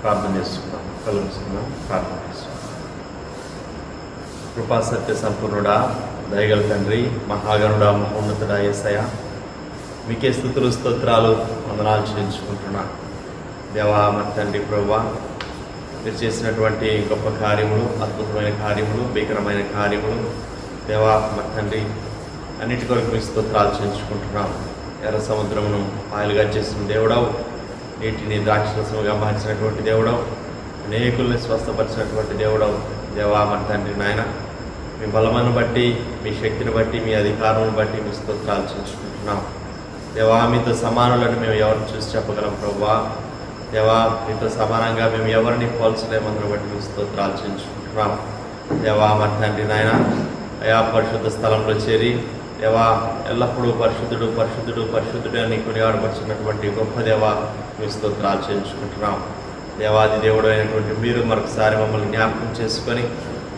ప్రార్థన చేస్తున్నాం. కలుసుకున్నాం, ప్రార్థన చేస్తున్నాం. కృపా సత్య సంపూర్ణుడా, దయగల తండ్రి, మహాగణుడా, మహోన్నతుడా యేసయ్య, మీకే స్తుతులు స్తోత్రాలు వందనాలు చెల్లించుకుంటున్నా. దేవా మరి తండ్రి ప్రభువా, మీరు చేసినటువంటి గొప్ప కార్యములు, అద్భుతమైన కార్యములు, భీకరమైన కార్యములు దేవా మరి తండ్రి అన్నిటి కొరకు మీ స్తోత్రాలు చెల్లించుకుంటున్నాం. ఎర్ర సముద్రమును పాయలుగా చేసిన దేవుడవు, నీటిని ద్రాక్షరసముగా మార్చినటువంటి దేవుడవు, అనేకుల్ని స్వస్థపరిచినటువంటి దేవుడవు. దేవా మరి తండ్రి నాయన, మీ బలమును బట్టి, మీ శక్తిని బట్టి, మీ అధికారమును బట్టి మీ స్తోత్రాలు చెల్లించుకుంటున్నాం. దేవా మీతో సమానులను మేము ఎవరిని చూసి చెప్పగలం ప్రభువా? దేవా మీతో సమానంగా మేము ఎవరిని పోల్చలేమందును బట్టి మీ స్తోత్రాలు చెల్లించుకుంటున్నాం. దేవా మరి తండ్రి నాయన, అయా పరిశుద్ధ స్థలంలో చేరి దేవా ఎల్లప్పుడూ పరిశుద్ధుడు పరిశుద్ధుడు పరిశుద్ధుడు అని కొనియాడబడుచున్నటువంటి గొప్ప దేవా మీ స్తోత్రాలు చెల్లించుకుంటున్నాం. దేవాది దేవుడు అయినటువంటి మీరు మరొకసారి మమ్మల్ని జ్ఞాపకం చేసుకొని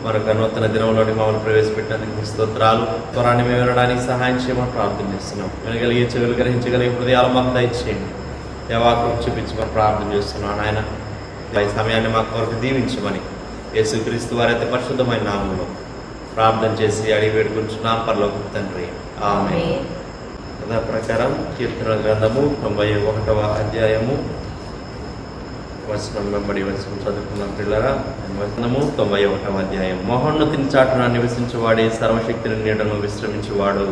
మరొక నూతన దినంలోని మమ్మల్ని ప్రవేశపెట్టడానికి మీ స్తోత్రాలు. త్వరాన్ని మేము వినడానికి సహాయం చేయమని ప్రార్థన చేస్తున్నాం. వినగలిగే చెవులు గ్రహించగలిగే హృదయాలు మాకు దయచేయండి. దేవాకు చూపించమని ప్రార్థన చేస్తున్నాను. ఆయన ఈ సమయాన్ని మాకు కొరకు దీవించమని యేసుక్రీస్తు వారి అతి పరిశుద్ధమైన నామములో ప్రార్థన చేసి అడిగి వేడుకుంటున్నాం పరలోకపు తండ్రి, ఆమేన్. యథా ప్రకారం కీర్తన గ్రంథము 91వ అధ్యాయము వచనం వెంబడి వచనం చదువుకున్నాం పిల్లరా. వచనము 91వ అధ్యాయం. మహోన్నతుని చాటున నివసించువాడే, సర్వశక్తిని నీడను విశ్రమించువాడు.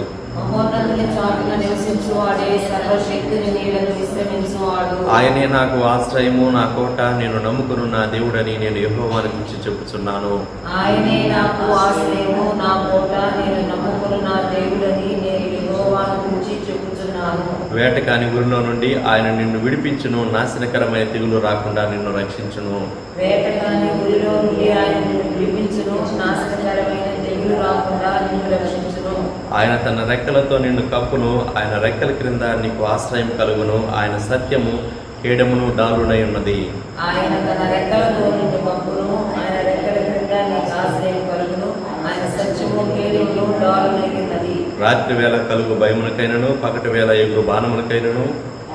ఆయనే నాకు ఆశ్రయము, నా కోట, నేను నమ్ముకును నా దేవుడని నేను యెహోవాను గురించి చెప్పుచున్నాను. ఆయనే నాకు ఆశ్రయము, నా కోట, నేను నమ్ముకును నా దేవుడని నేను యెహోవాను గురించి చెప్పుచున్నాను. వేటకాని ఊరిలో నుండి ఆయన నిన్ను విడిపించును, నాశనకరమైన తెగులు రాకుండా నిన్ను రక్షించును. వేటకాని ఊరిలో నుండి ఆయన నిన్ను విడిపించును, నాశనకరమైన తెగులు రాకుండా నిన్ను రక్షించును. ఆయన తన రెక్కలతో నిన్ను కప్పును, ఆయన రెక్కల క్రింద నీకు ఆశ్రయం కలుగును. ఆయన సత్యము కేడమును డాలునై ఉన్నది. ఆయన తన రెక్కలతో నిన్ను కప్పును, ఆయన రెక్కల క్రింద నీకు ఆశ్రయం కలుగును. ఆయన సత్యము కేడమును డాలునై ఉన్నది. రాత్రి వేళ కలుగు భయమునకైనను, పగటి వేళ ఎగురు బాణమునకైనను,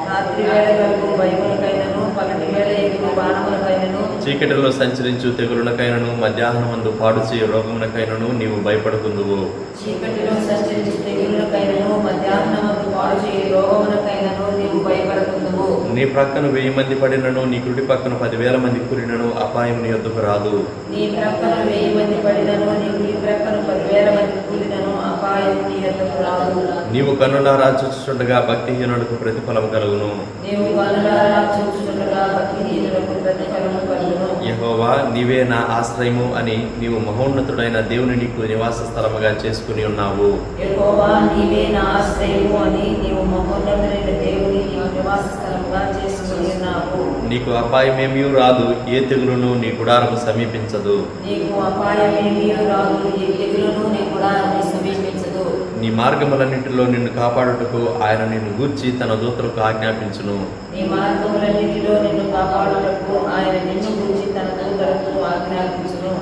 రాత్రి వేళ కలుగు భయమునకైనను, పగటి వేళ ఎగురు బాణమునకైనను, చీకటిలో సంచరించు తెగులునకైనను, మధ్యాహ్నమందు పాడు చేయు రోగమునకైనను నీవు భయపడుకుందువు. చీకటిలో సంచరించు తెగులునకైనను, మధ్యాహ్నమందు పాడు చేయు రోగమునకైనను నీవు భయపడుకుందువు. నీ ప్రక్కన 1000 మంది పడినను, నీ కుడి పక్కన 10,000 మంది కూలినను అపాయం నీ యొద్దకు రాదు. నీ ప్రక్కన 1000 మంది పడినను, నీ కుడి ప్రక్కన 10,000 మంది కూలినను అపాయం నీ యొద్దకు రాదు. నీవు కన్నులారా చూచుచుండగా భక్తిహీనులకు ప్రతిఫలం కలుగును. నీవు కన్నులారా చూచుచుండగా భక్తిహీనులకు ప్రతిఫలము కలుగును. యెహోవా నీవే నా ఆశ్రయము అని నీవు మహోన్నతుడైన దేవుని నీకు నివాస స్థలముగా చేసుకుని ఉన్నావు. యెహోవా నీవే నా ఆశ్రయము అని నీవు మహోన్నతుడైన దేవుని నీకు నివాస స్థలముగా చేసుకుని ఉన్నావు. నీకు అపాయమేమీ రాదు, ఏ తెగులును నీ గుడారము సమీపించదు. నీకు అపాయమేమీ రాదు, ఏ తెగులును నీ గుడారము సమీపించదు. నీ మార్గములన్నింటిలో నిన్ను కాపాడుటకు ఆయన నిన్ను గూర్చి తన దూతలకు ఆజ్ఞాపించును. నీ మార్గములన్నిటిలో నిన్ను కాపాడుటకు ఆయన నిన్ను గురించి తన దూతలకు ఆజ్ఞాపించును.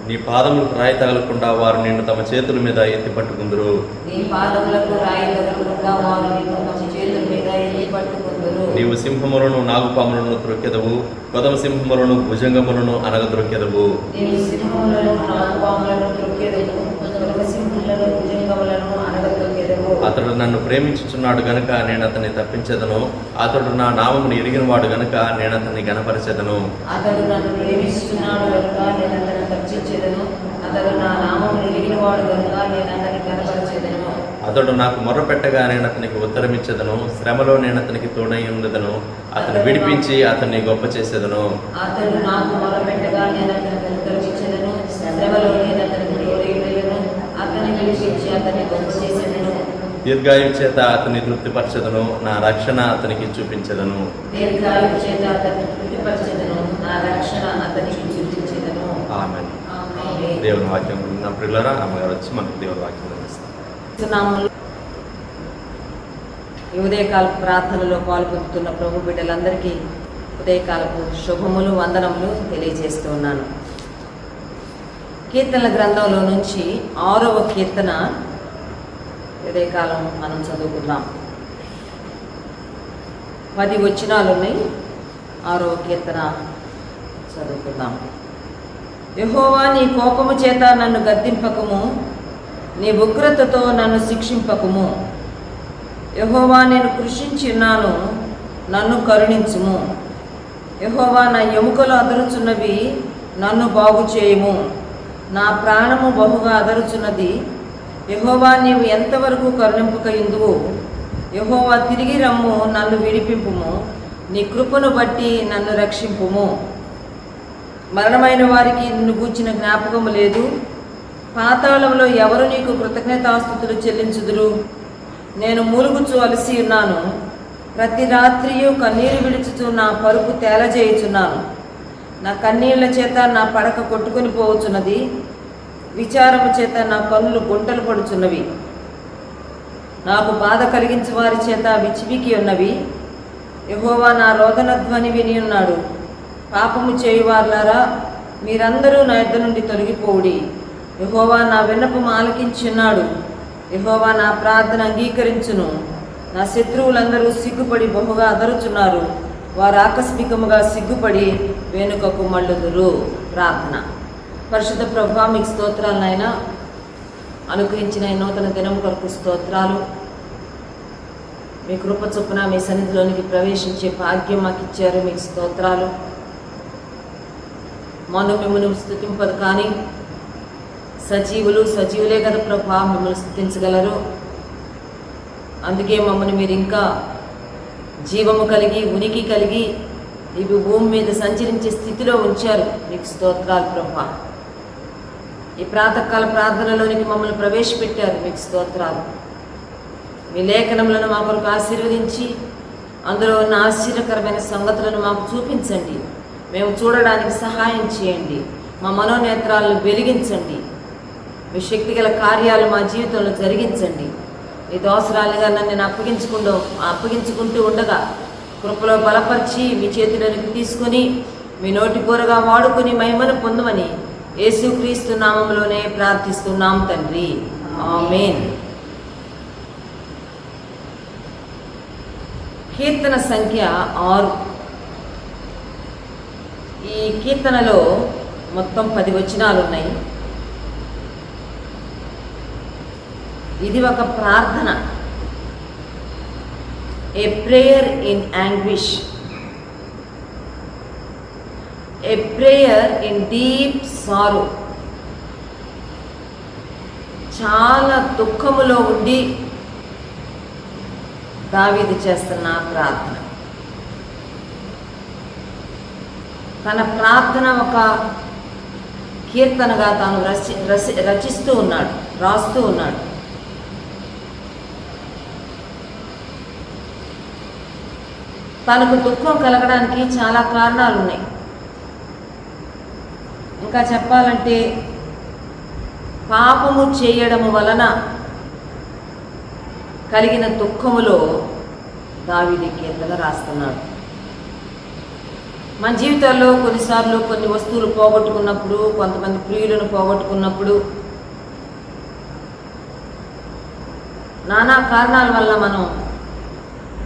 నీ పాదములకు రాయి తగలకుండా వారు నిన్ను తమ చేతుల మీద ఎత్తి పట్టుకుందురు. నీ పాదములకు రాయి తగలకుండా వారు నిన్ను తమ చేతుల మీద ఎత్తి పట్టుకుందురు. నీవు సింహములను, నాగుపాములను త్రొక్కెదవు, కొదమ సింహములను, భుజంగములను అనగద్రొక్కెదవు. నీవు సింహములను, నాగుపాములను త్రొక్కెదవు, కొదమ సింహములను, భుజంగములను అనగద్రొక్కెదవు. అతడు నన్ను ప్రేమించుచున్నాడు గనుక నేను అతన్ని తప్పించెదను. అతడు నా నామమును ఎరిగిన వాడు గనుక నేను అతన్ని గణపరచెదను. అతడు నన్ను ప్రేమిస్తున్నాడు గనుక నేను అతన్ని తప్పించెదను. అతడు నా నామమును ఎరిగిన వాడు గనుక నేను అతన్ని గణపరచెదను. అతడు నాకు మొర్రపెట్టగా నేను అతనికి ఉత్తరమిచ్చేదను. శ్రమలో నేను అతనికి తోడై ఉండదను. అతను విడిపించి అతన్ని గొప్ప చేసేదను. అతడు నాకు మొరపెట్టగా నేను అతనికి ఉత్తరమిచ్చెదను. శ్రమలో నేను అతనికి తోడై ఉండెదను. అతన్ని విడిపించి అతన్ని గొప్ప చేసేదను. దీర్ఘాయువు చేత అతన్ని తృప్తిపరచెదను. నా రక్షణ అతనికి చూపించెదను. దీర్ఘాయువు చేత అతన్ని తృప్తిపరచెదను. నా రక్షణ అతనికి చూపించెదను. ఆమేన్. ఆమేన్. దేవుని వాక్యం విన్న ప్రియులారా, అమ్మగారు వచ్చి మనకు దేవుని వాక్యం అందిస్తారు. ఈ ఉదయకాలపు ప్రార్థనలో పాల్గొంటున్న ప్రభు బిడ్డలందరికీ ఉదయకాలపు శుభములు, వందనములు తెలియజేస్తూ ఉన్నాను. కీర్తనల గ్రంథంలో నుంచి 6వ కీర్తన ఉదయకాలం మనం చదువుకుందాం. 10 వచనాలు ఉన్నాయి. 6వ కీర్తన చదువుకుందాం. యెహోవా, నీ కోపము చేత నన్ను గద్దింపకము, నీ ఉగ్రతతో నన్ను శిక్షింపకము. యెహోవా, నేను కృషించున్నాను, నన్ను కరుణించుము. యెహోవా, నా ఎముకలు అదరుచున్నవి, నన్ను బాగు చేయుము. నా ప్రాణము బహుగా అదరుచున్నది. యెహోవా, నీవు ఎంతవరకు కరుణింపకయుందువు? యెహోవా, తిరిగి రమ్ము, నన్ను విడిపింపుము. నీ కృపను బట్టి నన్ను రక్షింపుము. మరణమైన వారికి నిన్ను గూర్చిన జ్ఞాపకము లేదు. పాతాళంలో ఎవరు నీకు కృతజ్ఞతాస్తుతులు చెల్లించుదురు? నేను మూలుగుచు అలసి ఉన్నాను. ప్రతి రాత్రియు కన్నీరు విడుచుచు నా పరుపు తేలజేయుచున్నాను. నా కన్నీళ్ల చేత నా పడక కొట్టుకుని పోవచ్చున్నది. విచారము చేత నా కన్నులు గుంటలు పడుచున్నవి. నాకు బాధ కలిగించు వారి చేత విచ్చివికి ఉన్నవి. యెహోవా, నా రోదన ధ్వని విని ఉన్నాడు. పాపము చేయువారులారా, మీరందరూ నా యొద్ద నుండి తొలగిపోవుడి. యెహోవా నా విన్నపము ఆలకించున్నాడు. యెహోవా నా ప్రార్థన అంగీకరించును. నా శత్రువులందరూ సిగ్గుపడి బహుగా అదరుచున్నారు. వారు ఆకస్మికముగా సిగ్గుపడి వెనుకకు మళ్ళుదురు. ప్రార్థన. పరిశుద్ధ ప్రభువా, మీకు స్తోత్రాలు నాయన. అనుగ్రహించిన ఈ నూతన దినం కొరకు స్తోత్రాలు. మీ కృప చొప్పున మీ సన్నిధిలోనికి ప్రవేశించే భాగ్యం మాకు ఇచ్చారు. మీకు స్తోత్రాలు. మనం మిమ్మల్ని స్తుతింపదు కానీ సజీవులే కదా ప్రభా, మిమ్మల్ని స్తుతించగలరు. అందుకే మమ్మల్ని మీరు ఇంకా జీవము కలిగి ఉనికి కలిగి ఇవి భూమి మీద సంచరించే స్థితిలో ఉంచారు. మీకు స్తోత్రాలు ప్రభా. ఈ ప్రాతకాల ప్రార్థనలోనికి మమ్మల్ని ప్రవేశపెట్టారు. మీకు స్తోత్రాలు. మీ లేఖనములను మా కొరకు ఆశీర్వదించి అందులో ఉన్న ఆశ్చర్యకరమైన సంగతులను మాకు చూపించండి. మేము చూడడానికి సహాయం చేయండి. మా మనోనేత్రాలను వెలిగించండి. మీ శక్తిగల కార్యాలు మా జీవితంలో జరిగించండి. మీ దోసరాలుగా నన్ను నేను అప్పగించుకుంటూ ఉండగా కృపలో బలపరిచి మీ చేతిలోనికి తీసుకొని మీ నోటి కూరగా వాడుకొని మహిమను పొందమని యేసుక్రీస్తు నామములోనే ప్రార్థిస్తున్నాం తండ్రి. ఆమేన్. కీర్తన సంఖ్య 6. ఈ కీర్తనలో మొత్తం 10 వచనాలు ఉన్నాయి. ఇది ఒక ప్రార్థన. A prayer in anguish, a prayer in deep sorrow. చాలా దుఃఖములో ఉండి దావీదు చేస్తున్న ప్రార్థన. తన ప్రార్థన ఒక కీర్తనగా తాను రచిస్తూ ఉన్నాడు, రాస్తూ ఉన్నాడు. తనకు దుఃఖం కలగడానికి చాలా కారణాలు ఉన్నాయి. ఇంకా చెప్పాలంటే పాపము చేయడము వలన కలిగిన దుఃఖములో దావీదు కీర్తన రాస్తున్నాడు. మన జీవితాల్లో కొన్నిసార్లు కొన్ని వస్తువులు పోగొట్టుకున్నప్పుడు, కొంతమంది ప్రియులను పోగొట్టుకున్నప్పుడు, నానా కారణాల వల్ల మనం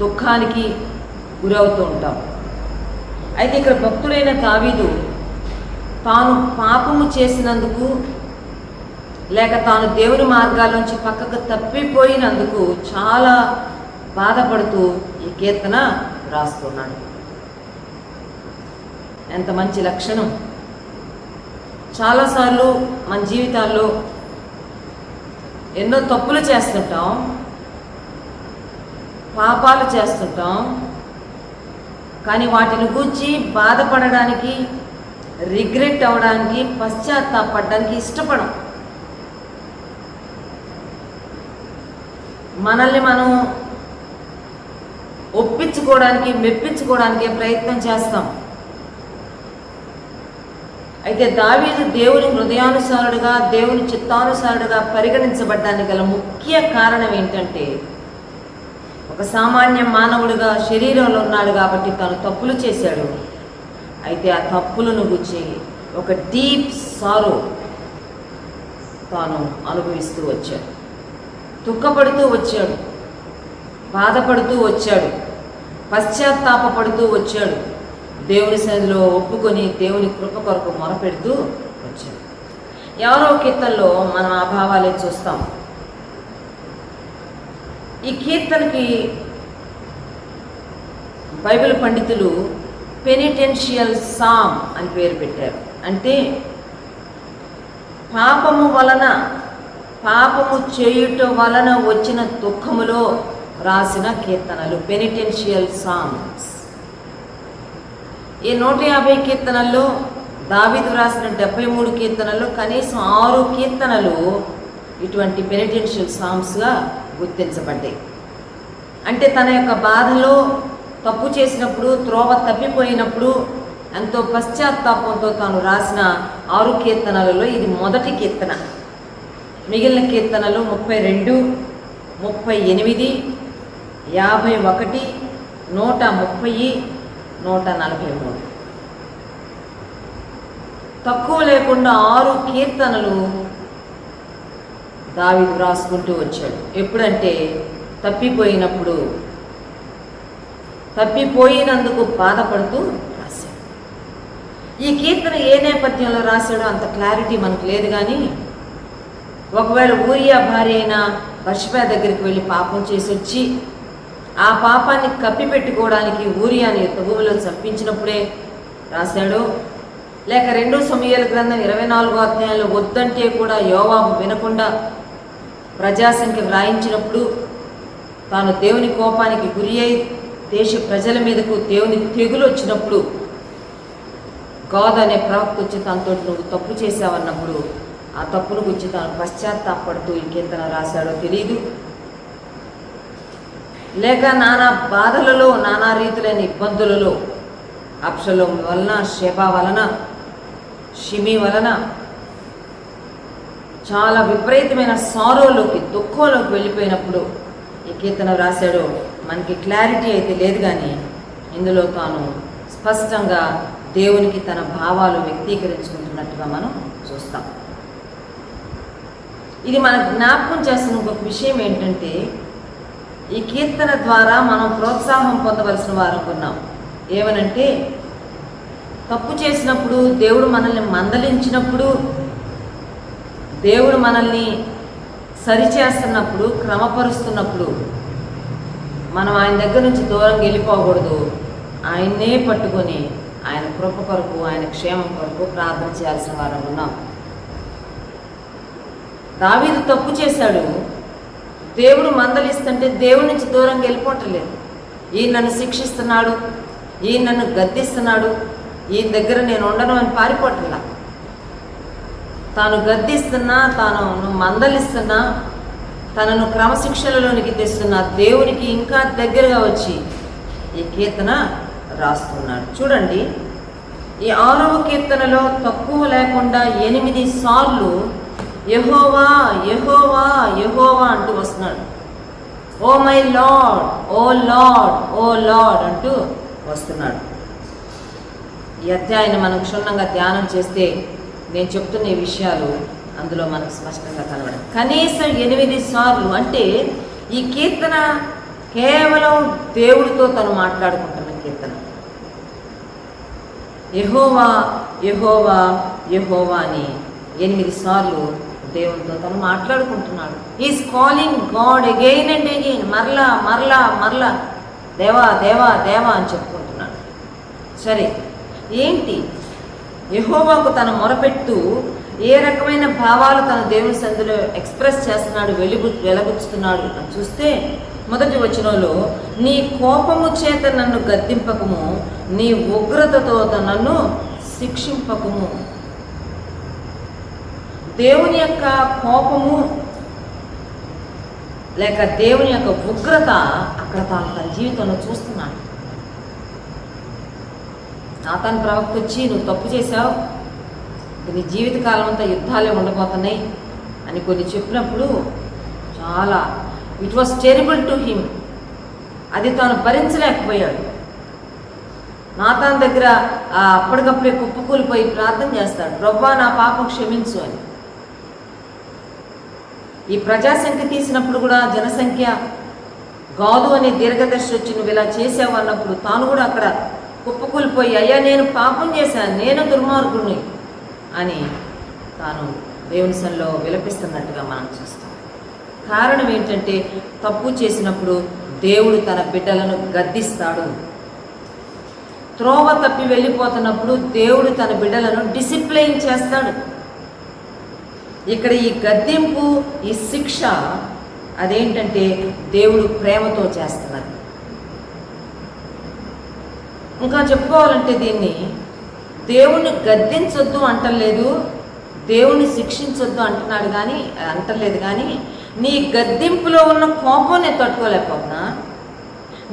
దుఃఖానికి గురవుతూ ఉంటాం. అయితే ఇక్కడ భక్తుడైన దావీదు తాను పాపము చేసినందుకు లేక తాను దేవుని మార్గాల్లోంచి పక్కకు తప్పిపోయినందుకు చాలా బాధపడుతూ ఈ కీర్తన రాస్తున్నాడు. ఎంత మంచి లక్షణం. చాలాసార్లు మన జీవితాల్లో ఎన్నో తప్పులు చేస్తుంటాం, పాపాలు చేస్తుంటాం. కానీ వాటిని గురించి బాధపడడానికి, రిగ్రెట్ అవ్వడానికి, పశ్చాత్తాపడడానికి ఇష్టపడం. మనల్ని మనం ఒప్పించుకోవడానికి, మెప్పించుకోవడానికి ప్రయత్నం చేస్తాం. అయితే దావీదు దేవుని హృదయానుసారుడుగా, దేవుని చిత్తానుసారుడుగా పరిగణించబడ్డానికి గల ముఖ్య కారణం ఏంటంటే, ఒక సామాన్య మానవుడిగా శరీరంలో ఉన్నాడు కాబట్టి తాను తప్పులు చేశాడు. అయితే ఆ తప్పులను గురించి ఒక డీప్ సారో తాను అనుభవిస్తూ వచ్చాడు, దుఃఖపడుతూ వచ్చాడు, బాధపడుతూ వచ్చాడు, పశ్చాత్తాపడుతూ వచ్చాడు. దేవుని సన్నిధిలో ఒప్పుకొని దేవుని కృప కొరకు మొరపెడుతూ వచ్చాడు. ఎవరో కీర్తనలో మనం ఆ భావాలే చూస్తాం. ఈ కీర్తనకి బైబిల్ పండితులు పెనిటెన్షియల్ సామ్ అని పేరు పెట్టారు. అంటే పాపము చేయుట వలన వచ్చిన దుఃఖములో రాసిన కీర్తనలు పెనిటెన్షియల్ సామ్స్. ఈ 150 కీర్తనల్లో దావీదు రాసిన 73 కీర్తనల్లో కనీసం 6 కీర్తనలు ఇటువంటి పెనిటెన్షియల్ సామ్స్గా గుర్తించబడ్డాయి. అంటే తన యొక్క బాధలో, తప్పు చేసినప్పుడు, త్రోవ తప్పిపోయినప్పుడు ఎంతో పశ్చాత్తాపంతో తాను రాసిన 6 కీర్తనలలో ఇది మొదటి కీర్తన. మిగిలిన కీర్తనలు 32, 38, 51, 130, 143. తక్కువ లేకుండా 6 కీర్తనలు దావీదు రాసుకుంటూ వచ్చాడు. ఎప్పుడంటే తప్పిపోయినందుకు బాధపడుతూ రాశాడు. ఈ కీర్తన ఏ నేపథ్యంలో రాశాడో అంత క్లారిటీ మనకు లేదు. కానీ ఒకవేళ ఊరియా భార్య అయిన బత్షెబా దగ్గరికి వెళ్ళి పాపం చేసి వచ్చి ఆ పాపాన్ని కప్పిపెట్టుకోవడానికి ఊరియాని యుద్ధభూమిలో చంపించినప్పుడే రాశాడు, లేక 2 సమూయేలు గ్రంథం 24వ అధ్యాయంలో వద్దంటే కూడా యోవాబు వినకుండా ప్రజాసంఖ్య వ్రాయించినప్పుడు తాను దేవుని కోపానికి గురి అయి దేశ ప్రజల మీదకు దేవుని తెగులు వచ్చినప్పుడు గాద్ అనే ప్రవక్త వచ్చి తనతో నువ్వు తప్పు చేశావన్నప్పుడు ఆ తప్పును గురించి తాను పశ్చాత్తాపడుతూ ఈ కీర్తన రాశాడో తెలియదు. లేక నానా బాధలలో, నానా రీతులైన ఇబ్బందులలో అబ్షలోం వలన, షెబా వలన, షిమీ వలన చాలా విపరీతమైన సారోలోకి, దుఃఖంలోకి వెళ్ళిపోయినప్పుడు ఈ కీర్తన రాశాడో మనకి క్లారిటీ అయితే లేదు. కానీ ఇందులో తాను స్పష్టంగా దేవునికి తన భావాలు వ్యక్తీకరించుకుంటున్నట్టుగా మనం చూస్తాం. ఇది మన జ్ఞాపకం చేస్తున్న ఇంకొక విషయం ఏంటంటే, ఈ కీర్తన ద్వారా మనం ప్రోత్సాహం పొందవలసిన వారు ఉన్నాం. ఏమనంటే, తప్పు చేసినప్పుడు, దేవుడు మనల్ని మందలించినప్పుడు, దేవుడు మనల్ని సరిచేస్తున్నప్పుడు, క్రమపరుస్తున్నప్పుడు మనం ఆయన దగ్గర నుంచి దూరంగా వెళ్ళిపోకూడదు. ఆయన్నే పట్టుకొని ఆయన కృప కొరకు, ఆయన క్షేమం కొరకు ప్రార్థన చేయాల్సిన వారు ఉన్నాం. దావీదు తప్పు చేశాడు, దేవుడు మందలిస్తుంటే దేవుడి నుంచి దూరంగా వెళ్ళిపోవట్లేదు. ఈయన నన్ను శిక్షిస్తున్నాడు, ఈయన నన్ను గద్దిస్తున్నాడు, ఈయన దగ్గర నేను ఉండను అని పారిపోవట్లా. తాను గద్దిస్తున్నా, తాను మందలిస్తున్నా, తనను క్రమశిక్షణలోనికి తెస్తున్నా దేవునికి ఇంకా దగ్గరగా వచ్చి ఈ కీర్తన రాస్తున్నాడు. చూడండి, ఈ 6వ కీర్తనలో తక్కువ లేకుండా 8 సార్లు యెహోవా యెహోవా యెహోవా అంటూ వస్తున్నాడు. Oh my lord, oh lord, oh lord అంటూ వస్తున్నాడు. ఈ అధ్యాయాన్ని మనం క్షుణ్ణంగా ధ్యానం చేస్తే నేను చెప్తున్న ఈ విషయాలు అందులో మనకు స్పష్టంగా కనబడాలి. కనీసం 8 సార్లు. అంటే ఈ కీర్తన కేవలం దేవుడితో తను మాట్లాడుకుంటున్న కీర్తన. యెహోవా యెహోవా యెహోవా అని 8 సార్లు దేవునితో తను మాట్లాడుకుంటున్నాడు. Is calling God again and again. మరలా మరలా మరలా దేవా దేవా దేవా అని చెప్పుకుంటున్నాడు. సరే, ఏంటి యెహోవాకు తన మొరపెట్టు ఏ రకమైన భావాలు తన దేవుని సన్నిధిలో ఎక్స్ప్రెస్ చేస్తున్నాడు, వెలబుచ్చుతున్నాడు అని చూస్తే మొదటి వచనంలో, నీ కోపము చేత నన్ను గద్దింపకము, నీ ఉగ్రతతో నన్ను శిక్షింపకము. దేవుని యొక్క కోపము లేక దేవుని యొక్క ఉగ్రత అక్కడ తాను తన జీవితంలో చూస్తున్నాడు. నాతాను ప్రవక్త వచ్చి నువ్వు తప్పు చేశావు, నీ జీవితకాలం అంతా యుద్ధాలే ఉండబోతున్నాయి అని కొన్ని చెప్పినప్పుడు చాలా it was terrible to him. అది తాను భరించలేకపోయాడు. నాతాన్ దగ్గర అప్పటికప్పుడే కుప్పకూలిపోయి ప్రార్థన చేస్తాడు, ప్రభువా నా పాపం క్షమించు అని. ఈ ప్రజాసంఖ్య తీసినప్పుడు కూడా జనసంఖ్య గాదు అనే దీర్ఘదర్శి వచ్చి నువ్వు ఇలా చేసావు అన్నప్పుడు తాను కూడా అక్కడ కుప్పకూలిపోయి, అయ్యా నేను పాపం చేశాను, నేను దుర్మార్గుడిని అని తాను దేవుని సన్నిధిలో విలపిస్తున్నట్టుగా మనం చూస్తాం. కారణం ఏంటంటే తప్పు చేసినప్పుడు దేవుడు తన బిడ్డలను గద్దిస్తాడు. త్రోవ తప్పి వెళ్ళిపోతున్నప్పుడు దేవుడు తన బిడ్డలను డిసిప్లైన్ చేస్తాడు. ఇక్కడ ఈ గద్దింపు, ఈ శిక్ష అదేంటంటే దేవుడు ప్రేమతో చేస్తున్నాడు. ఇంకా చెప్పుకోవాలంటే దీన్ని దేవుణ్ణి గద్దించొద్దు అంటలేదు, దేవుణ్ణి శిక్షించొద్దు అంటలేదు కానీ నీ గద్దింపులో ఉన్న కోపం నేను తట్టుకోలేకపోతున్నా,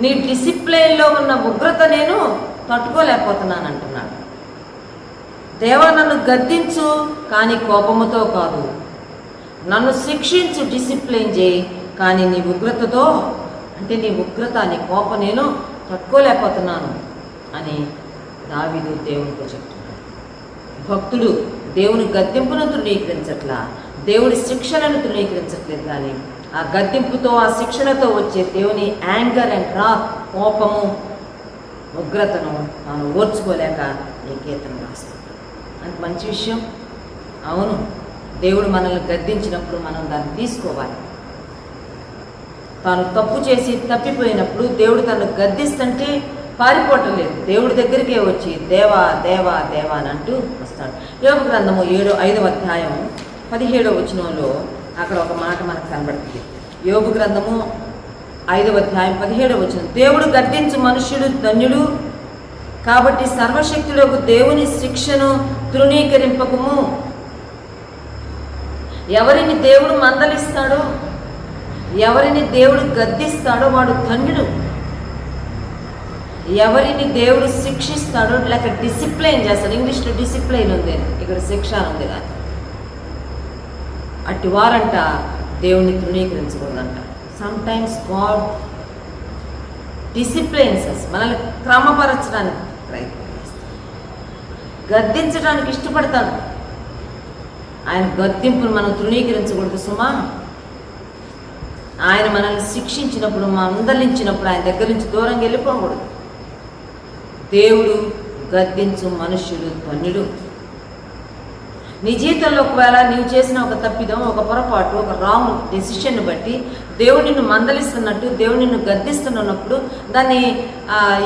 నీ డిసిప్లైన్లో ఉన్న ఉగ్రత నేను తట్టుకోలేకపోతున్నాను అంటున్నాడు. దేవా నన్ను గద్దించు, కానీ కోపముతో కాదు, నన్ను శిక్షించు, డిసిప్లైన్ చేయి, కానీ నీ ఉగ్రతతో, అంటే నీ ఉగ్రత, నీ కోపం నేను తట్టుకోలేకపోతున్నాను అని దావీదు దేవునితో చెప్తున్నాడు. భక్తుడు దేవుని గద్దింపును తృణీకరించట్లా, దేవుడి శిక్షలను తృణీకరించట్లేదు, కానీ ఆ గద్దింపుతో, ఆ శిక్షణతో వచ్చే దేవుని యాంగర్ అండ్ రాత్, కోపము, ఉగ్రతను తాను ఓర్చుకోలేక ఈ కీర్తన రాస్తాడు. అంత మంచి విషయం. అవును, దేవుడు మనల్ని గద్దించినప్పుడు మనం దాన్ని తీసుకోవాలి. తాను తప్పు చేసి తప్పిపోయినప్పుడు దేవుడు తను గద్దిస్తుంటే పారిపోవటం లేదు, దేవుడి దగ్గరికే వచ్చి దేవా దేవా దేవా అని అంటూ వస్తాడు. యోబు గ్రంథము 5వ అధ్యాయం 17వ వచనంలో అక్కడ ఒక మాట మనకు కనబడుతుంది. యోబు గ్రంథము 5వ అధ్యాయం 17వ వచనం, దేవుడు గద్దించు మనుష్యుడు ధన్యుడు, కాబట్టి సర్వశక్తులకు దేవుని శిక్షను తృణీకరింపకము. ఎవరిని దేవుడు మందలిస్తాడో, ఎవరిని దేవుడు గద్దిస్తాడో వాడు ధన్యుడు. ఎవరిని దేవుడు శిక్షిస్తాడో, లేక డిసిప్లైన్ చేస్తాడు, ఇంగ్లీష్లో డిసిప్లైన్ ఉంది, ఇక్కడ శిక్ష ఉంది కాదు, అట్టి వారంట దేవుణ్ణి తృణీకరించకూడదంట. సమ్టైమ్స్ గాడ్ డిసిప్లైన్స్ అస్, మనల్ని క్రమపరచడానికి ప్రయత్నం చేస్తాడు, గద్దించడానికి ఇష్టపడతాడు. ఆయన గద్దింపును మనం తృణీకరించకూడదు సుమా. ఆయన మనల్ని శిక్షించినప్పుడు, మందలించినప్పుడు ఆయన దగ్గర నుంచి దూరంగా వెళ్ళిపోకూడదు. దేవుడు గద్దించు మనుష్యుడు ధన్యుడు. నీ జీవితంలో ఒకవేళ నీవు చేసిన ఒక తప్పిదం, ఒక పొరపాటు, ఒక రాంగ్ డెసిషన్ని బట్టి దేవుడు నిన్ను మందలిస్తున్నట్టు, దేవుడు నిన్ను గద్దిస్తున్నప్పుడు దాన్ని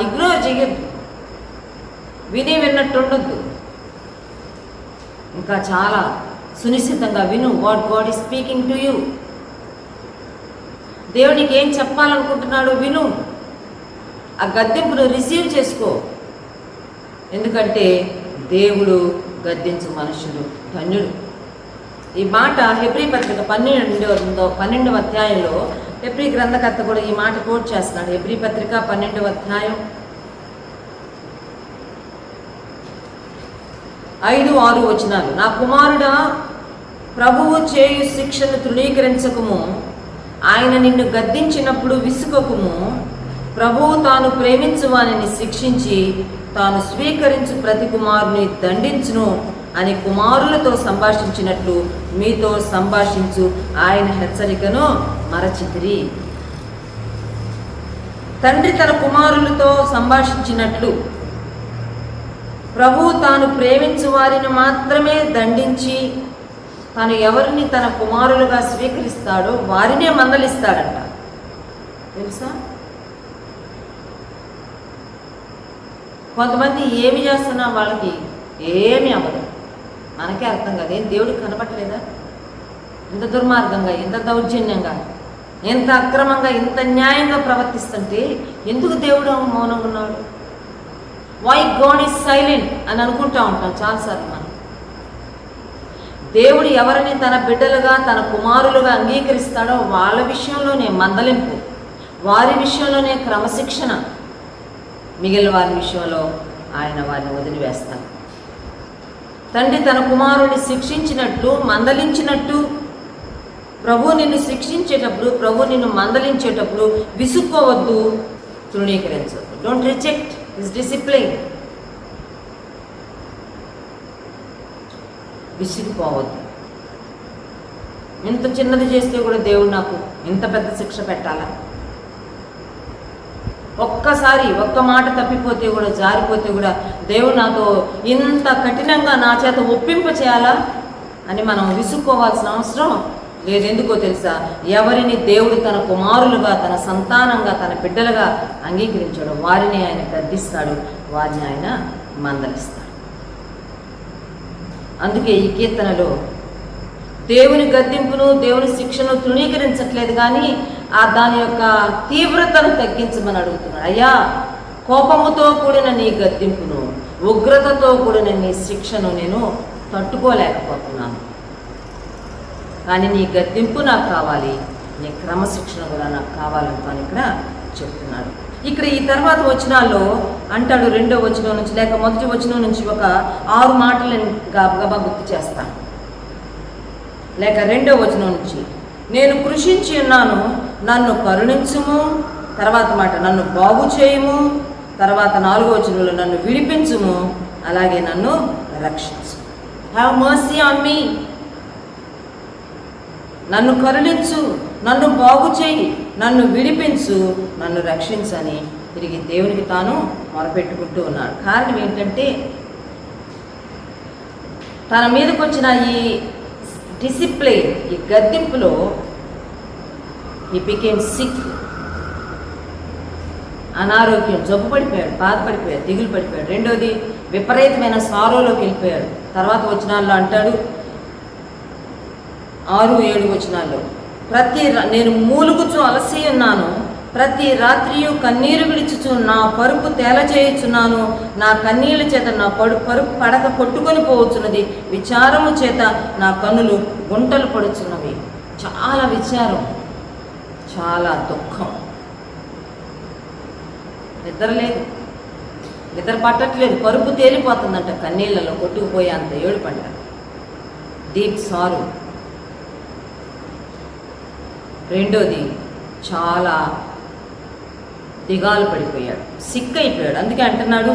ఇగ్నోర్ చేయొద్దు, విన్నట్టు ఉండొద్దు. ఇంకా చాలా సునిశ్చితంగా విను. What God is speaking to you. దేవునికి ఏం చెప్పాలనుకుంటున్నాడు విను. ఆ గద్దింపును రిసీవ్ చేసుకో. ఎందుకంటే దేవుడు గద్దించు మనుషుడు ధన్యుడు. ఈ మాట హెబ్రీ పత్రిక 12వ అధ్యాయంలో హెబ్రీ గ్రంథకర్త కూడా ఈ మాట కోట్ చేస్తున్నాడు. హెబ్రీ పత్రిక 12వ అధ్యాయం 5-6 వచనాలు. నా కుమారుడా, ప్రభువు చేయు శిక్షను తృణీకరించకము, ఆయన నిన్ను గద్దించినప్పుడు విసుకకుము. ప్రభువు తాను ప్రేమించు వానిని శిక్షించి తాను స్వీకరించు ప్రతి కుమారుని దండించును అని కుమారులతో సంభాషించినట్లు మీతో సంభాషించు ఆయన హెచ్చరికను మరచితిరి. తండ్రి తన కుమారులతో సంభాషించినట్లు ప్రభువు తాను ప్రేమించు వారిని మాత్రమే దండించి తాను ఎవరిని తన కుమారులుగా స్వీకరిస్తాడో వారినే మందలిస్తాడంట. తెలుసా? కొంతమంది ఏమి చేస్తున్నా వాళ్ళకి ఏమీ అవ్వదు, మనకే అర్థం కాదు. ఏం దేవుడికి కనపట్టలేదా? ఇంత దుర్మార్గంగా, ఇంత దౌర్జన్యంగా, ఎంత అక్రమంగా, ఇంత న్యాయంగా ప్రవర్తిస్తుంటే ఎందుకు దేవుడు మౌనంగా ఉన్నాడు? వై గాడ్ ఈజ్ సైలెంట్ అని అనుకుంటా ఉంటాం చాలాసార్లు మనం. దేవుడు ఎవరిని తన బిడ్డలుగా, తన కుమారులుగా అంగీకరిస్తాడో వాళ్ళ విషయంలోనే మందలింపు, వారి విషయంలోనే క్రమశిక్షణ, మిగిలిన వారి విషయంలో ఆయన వారిని వదిలివేస్తాడు. తండ్రి తన కుమారుని శిక్షించినట్లు, మందలించినట్టు, ప్రభు నిన్ను శిక్షించేటప్పుడు, ప్రభు నిన్ను మందలించేటప్పుడు విసుక్కోవద్దు, తృణీకరించవద్దు. Don't reject his discipline. విసిగిపోవద్దు. ఇంత చిన్నది చేస్తే కూడా దేవుడు నాకు ఇంత పెద్ద శిక్ష పెట్టాలా? ఒక్కసారి ఒక్క మాట తప్పిపోతే కూడా, జారిపోతే కూడా దేవుడు నాతో ఇంత కఠినంగా నా చేత ఒప్పింప చేయాలా అని మనం విసుక్కోవాల్సిన అవసరం లేదు. ఎందుకో తెలుసా? ఎవరిని దేవుడు తన కుమారులుగా, తన సంతానంగా, తన బిడ్డలుగా అంగీకరించాడు వారిని ఆయన గద్దిస్తాడు, వారిని ఆయన మందలిస్తాడు. అందుకే ఈ కీర్తనలో దేవుని గద్దింపును, దేవుని శిక్షను తృణీకరించట్లేదు, కానీ దాని యొక్క తీవ్రతను తగ్గించమని అడుగుతున్నాడు. అయ్యా, కోపముతో కూడిన నీ గద్దింపును, ఉగ్రతతో కూడిన నీ శిక్షను నేను తట్టుకోలేకపోతున్నాను, కానీ నీ గద్దింపు నాకు కావాలి, నీ క్రమశిక్షణ కూడా నాకు కావాలని తాను ఇక్కడ చెప్తున్నాడు. ఇక్కడ ఈ తర్వాత వచనాల్లో అంటాడు, 2వ వచనం నుంచి లేక 1వ వచనం నుంచి ఒక 6 మాటలు నేను గబగబా గుర్తు చేస్తాను. లేక 2వ వచనం నుంచి, నేను కృషించి ఉన్నాను, నన్ను కరుణించుము. తర్వాత మాట, నన్ను బాగు చేయుము. తర్వాత 4వ వచనంలో, నన్ను విడిపించుము, అలాగే నన్ను రక్షించు. Have mercy on me. నన్ను కరుణించు, నన్ను బాగు చేయి, నన్ను విడిపించు, నన్ను రక్షించని తిరిగి దేవునికి తాను మొరపెట్టుకుంటూ ఉన్నాడు. కారణం ఏంటంటే, తన మీదకి వచ్చిన ఈ డిసిప్లిన్, ఈ గద్దింపులో ఈ బికేమ్ సిక్, అనారోగ్యం, జబ్బు పడిపోయాడు, బాధపడిపోయాడు, దిగులు పడిపోయాడు. 2వది విపరీతమైన సారోలోకి వెళ్ళిపోయాడు. తర్వాత వచనాల్లో అంటాడు, 6-7 వచనాల్లో, నేను మూలుగుచు అలసి ఉన్నాను, ప్రతి రాత్రియు కన్నీరు విడిచుచు నా పరుపు తేలచేయుచున్నాను, నా కన్నీళ్ళ చేత నా పరుపు పడక కొట్టుకొని పోవచ్చున్నది, విచారము చేత నా కన్నులు గుంటలు పడుచున్నవి. చాలా విచారం, చాలా దుఃఖం, నిద్ర లేదు, నిద్ర పట్టట్లేదు, పరుపు తేలిపోతుందంట, కన్నీళ్ళలో కొట్టుకుపోయే అంత ఏడుపంట, డీప్ సారు. 2వది చాలా దిగాలు పడిపోయాడు, సిక్ అయిపోయాడు. అందుకే అంటున్నాడు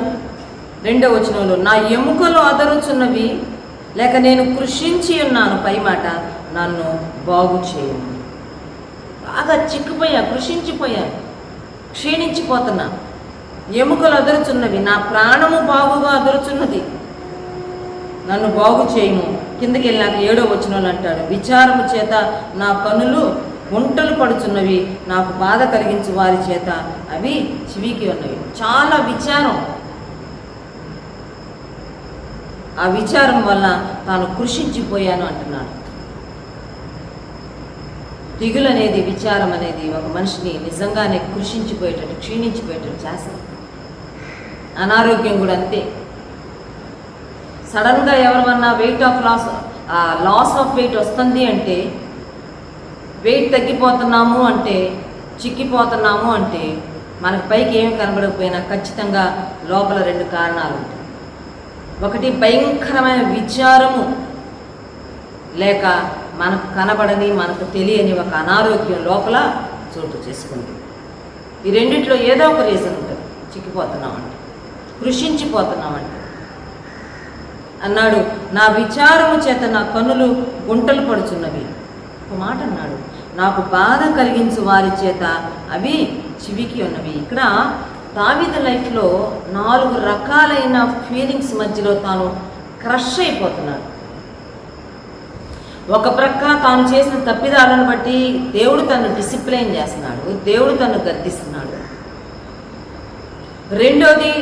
2వ వచనంలో, నా ఎముకలు అదరుచున్నవి, లేక నేను కృషించి ఉన్నాను, పై మాట, నన్ను బాగు చేయు. బాగా చిక్కుపోయా, కృషించిపోయాను, క్షీణించిపోతున్నా, ఎముకలు అదరుచున్నవి, నా ప్రాణము బాగుగా అదరుచున్నది, నన్ను బాగు చేయము. కిందకి వెళ్ళాక 7వ వచనంలో అంటాడు, విచారము చేత నా కన్నులు గుంటలు పడుచున్నవి, నాకు బాధ కలిగించు వారి చేత అవి చివికి ఉన్నవి. చాలా విచారం, ఆ విచారం వల్ల తాను కృషించిపోయాను అంటున్నాడు. దిగులు అనేది, విచారం అనేది ఒక మనిషిని నిజంగానే కృషించిపోయేటట్టు, క్షీణించిపోయేటట్టు చేస్తుంది. అనారోగ్యం కూడా అంతే. సడన్గా ఎవరివన్నా లాస్ ఆఫ్ వెయిట్ వస్తుంది అంటే, వెయిట్ తగ్గిపోతున్నాము అంటే, చిక్కిపోతున్నాము అంటే, మనకు పైకి ఏమి కనబడకపోయినా ఖచ్చితంగా లోపల 2 కారణాలు ఉంటాయి. ఒకటి భయంకరమైన విచారము, లేక మనకు కనబడని, మనకు తెలియని ఒక అనారోగ్యం లోపల చోటు చేసుకుంది. ఈ రెండిట్లో ఏదో ఒక రీజన్ ఉంటుంది. చిక్కిపోతున్నామంటే, కృషించిపోతున్నామంటే. అన్నాడు, నా విచారము చేత నా కన్నులు గుంటలు పడుచున్నవి. ఒక మాట అన్నాడు, నాకు బాధ కలిగించు వారి చేత అవి చివికి ఉన్నవి. ఇక్కడ దావీదు లైఫ్లో 4 రకాలైన ఫీలింగ్స్ మధ్యలో తాను క్రష్ అయిపోతున్నాడు. ఒక ప్రక్క తాను చేసిన తప్పిదాలను బట్టి దేవుడు తను డిసిప్లైన్ చేస్తున్నాడు, దేవుడు తను గద్దిస్తున్నాడు. 2వది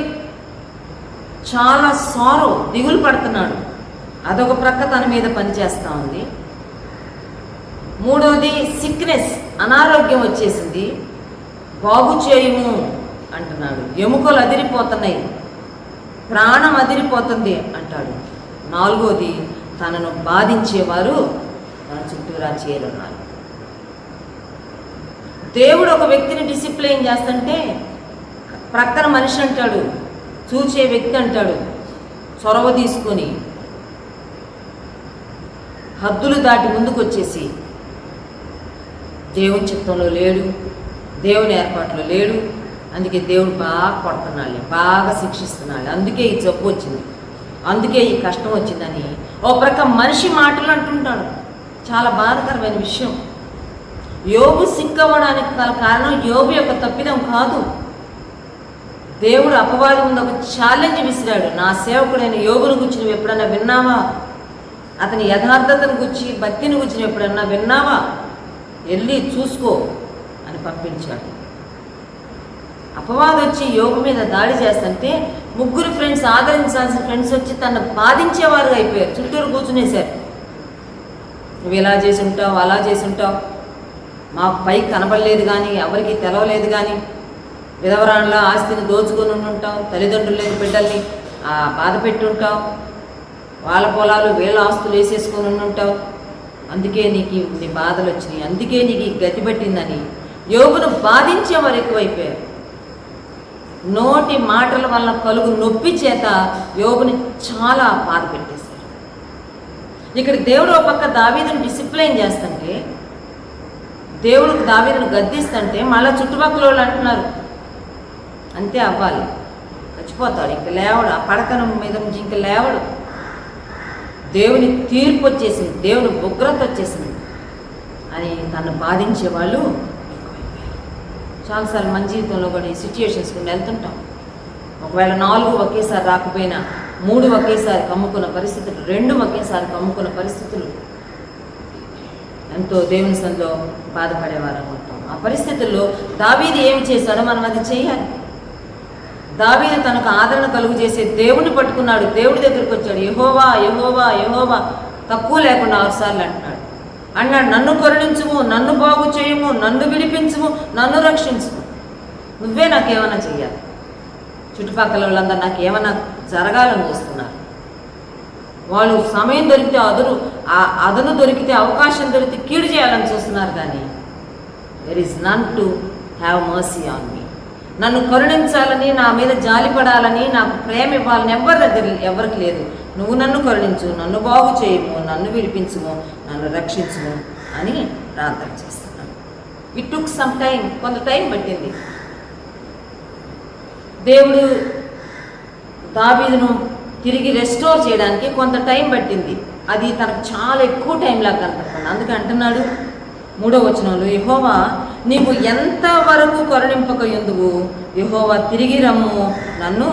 చాలా సారో, దిగులు పడుతున్నాడు, అదొక ప్రక్క తన మీద పనిచేస్తూ ఉంది. 3వది సిక్నెస్, అనారోగ్యం వచ్చేసింది, బాగు చేయుము అంటున్నాడు. ఎముకలు అదిరిపోతున్నాయి, ప్రాణం అదిరిపోతుంది అంటాడు. 4వది తనను బాధించేవారు తన చుట్టూరా చేరున్నారు. దేవుడు ఒక వ్యక్తిని డిసిప్లైన్ చేస్తుంటే ప్రక్కన మనిషి అంటాడు, చూచే వ్యక్తి అంటాడు, చొరవ తీసుకొని హద్దులు దాటి ముందుకు వచ్చేసి దేవుని చిత్తంలో లేడు, దేవుని ఏర్పాట్లో లేడు, అందుకే దేవుడు బాగా కొడుతున్నాడు, బాగా శిక్షిస్తున్నాడు, అందుకే ఈ జబ్బు వచ్చింది, అందుకే ఈ కష్టం వచ్చిందని ఓ ప్రక్క మనిషి మాటలు అంటుంటాడు. చాలా బాధాకరమైన విషయం. యోబు సిక్కవ్వడానికి గల కారణం యోబు యొక్క తప్పిదం కాదు, దేవుడు అపవాది ముందు ఒక ఛాలెంజ్ విసిరాడు. నా సేవకుడైన యోబును గురించి నువ్వు ఎప్పుడన్నా విన్నావా? అతని యథార్థతను గురించి, భక్తిని గురించి నువ్వు ఎప్పుడన్నా విన్నావా? వెళ్ళి చూసుకో అని పంపించాడు. అపవాది వచ్చి యోబు మీద దాడి చేస్తుంటే ముగ్గురు ఫ్రెండ్స్, ఆదరించాల్సిన ఫ్రెండ్స్ వచ్చి తను బాధించేవారుగా అయిపోయారు. చుట్టూరు కూర్చునేశారు. నువ్వు ఇలా చేసి ఉంటావు, అలా చేసి ఉంటావు, మాకు పైకి కనబడలేదు కానీ, ఎవరికి తెలవలేదు కానీ, విధవరాళ్ళ ఆస్తిని దోచుకొని ఉంటావు, తల్లిదండ్రులు లేని బిడ్డల్ని బాధ పెట్టి ఉంటావు, వాళ్ళ పొలాలు వీళ్ళ ఆస్తులు వేసేసుకొని ఉంటావు, అందుకే నీకు నీ బాధలు వచ్చినాయి, అందుకే నీకు ఈ గతి పట్టిందని యోబును బాధించేవారు ఎక్కువైపోయారు. నోటి మాటల వల్ల కలుగు నొప్పి చేత యోబుని చాలా బాధ పెట్టేశారు. ఇక్కడ దేవుడు ఒక పక్క దావీదును డిసిప్లైన్ చేస్తుంటే, దేవుడు దావీదును గద్దిస్తుంటే, మళ్ళీ చుట్టుపక్కల వాళ్ళు అంటున్నారు అంతే అవ్వాలి, చచ్చిపోతాడు, ఇంక లేవడు, ఆ పడకన మీద నుంచి ఇంక లేవడు, దేవుని తీర్పు వచ్చేసింది, దేవుని ఉగ్రత వచ్చేసింది అని తను బాధించే వాళ్ళు ఎక్కువైపోయారు. చాలాసార్లు మన జీవితంలో కూడా ఈ సిచ్యుయేషన్స్కి వెళ్తుంటాం. ఒకవేళ 4 ఒకేసారి రాకపోయినా 3 ఒకేసారి కమ్ముకున్న పరిస్థితులు, 2 ఒకేసారి కమ్ముకున్న పరిస్థితులు ఎంతో దేవుని సందులో బాధపడేవారు అనుకుంటాం. ఆ పరిస్థితుల్లో దావీదు ఏమి చేశాడో మనం అది చేయాలి. దావీదు తనకు ఆదరణ కలుగు చేసే దేవుడిని పట్టుకున్నాడు. దేవుడి దగ్గరికి వచ్చాడు. యెహోవా యెహోవా యెహోవా తక్కువ లేకుండా 6 సార్లు అన్నాడు, నన్ను కరుణించుము, నన్ను బాగు చేయము, నన్ను విడిపించుము, నన్ను రక్షించుము, నువ్వే నాకేమైనా చెయ్యాలి. చుట్టుపక్కల వాళ్ళందరూ నాకు ఏమైనా జరగాలని చూస్తున్నారు. వాళ్ళు సమయం దొరికితే అదను దొరికితే, అవకాశం దొరికితే కీడు చేయాలని చూస్తున్నారు. కానీ there is none to have mercy on me. నన్ను కరుణించాలని, నా మీద జాలిపడాలని, నాకు ప్రేమ ఇవ్వాలని ఎవరికి లేదు. నువ్వు నన్ను కరుణించు, నన్ను బాగు చేయము, నన్ను విడిపించుము, నన్ను రక్షించుము అని ప్రార్థన చేస్తున్నాను. ఇట్ టుక్ సమ్ టైం, కొంత టైం పట్టింది. దేవుడు దావీదును తిరిగి రెస్టోర్ చేయడానికి కొంత టైం పట్టింది. అది తనకు చాలా ఎక్కువ టైం లాగా కనపడుతుంది. అందుకే అంటున్నాడు 3వ వచనంలో, యెహోవా నీవు ఎంతవరకు కరుణింపక ఎందువు, యెహోవా తిరిగి రమ్ము నన్ను.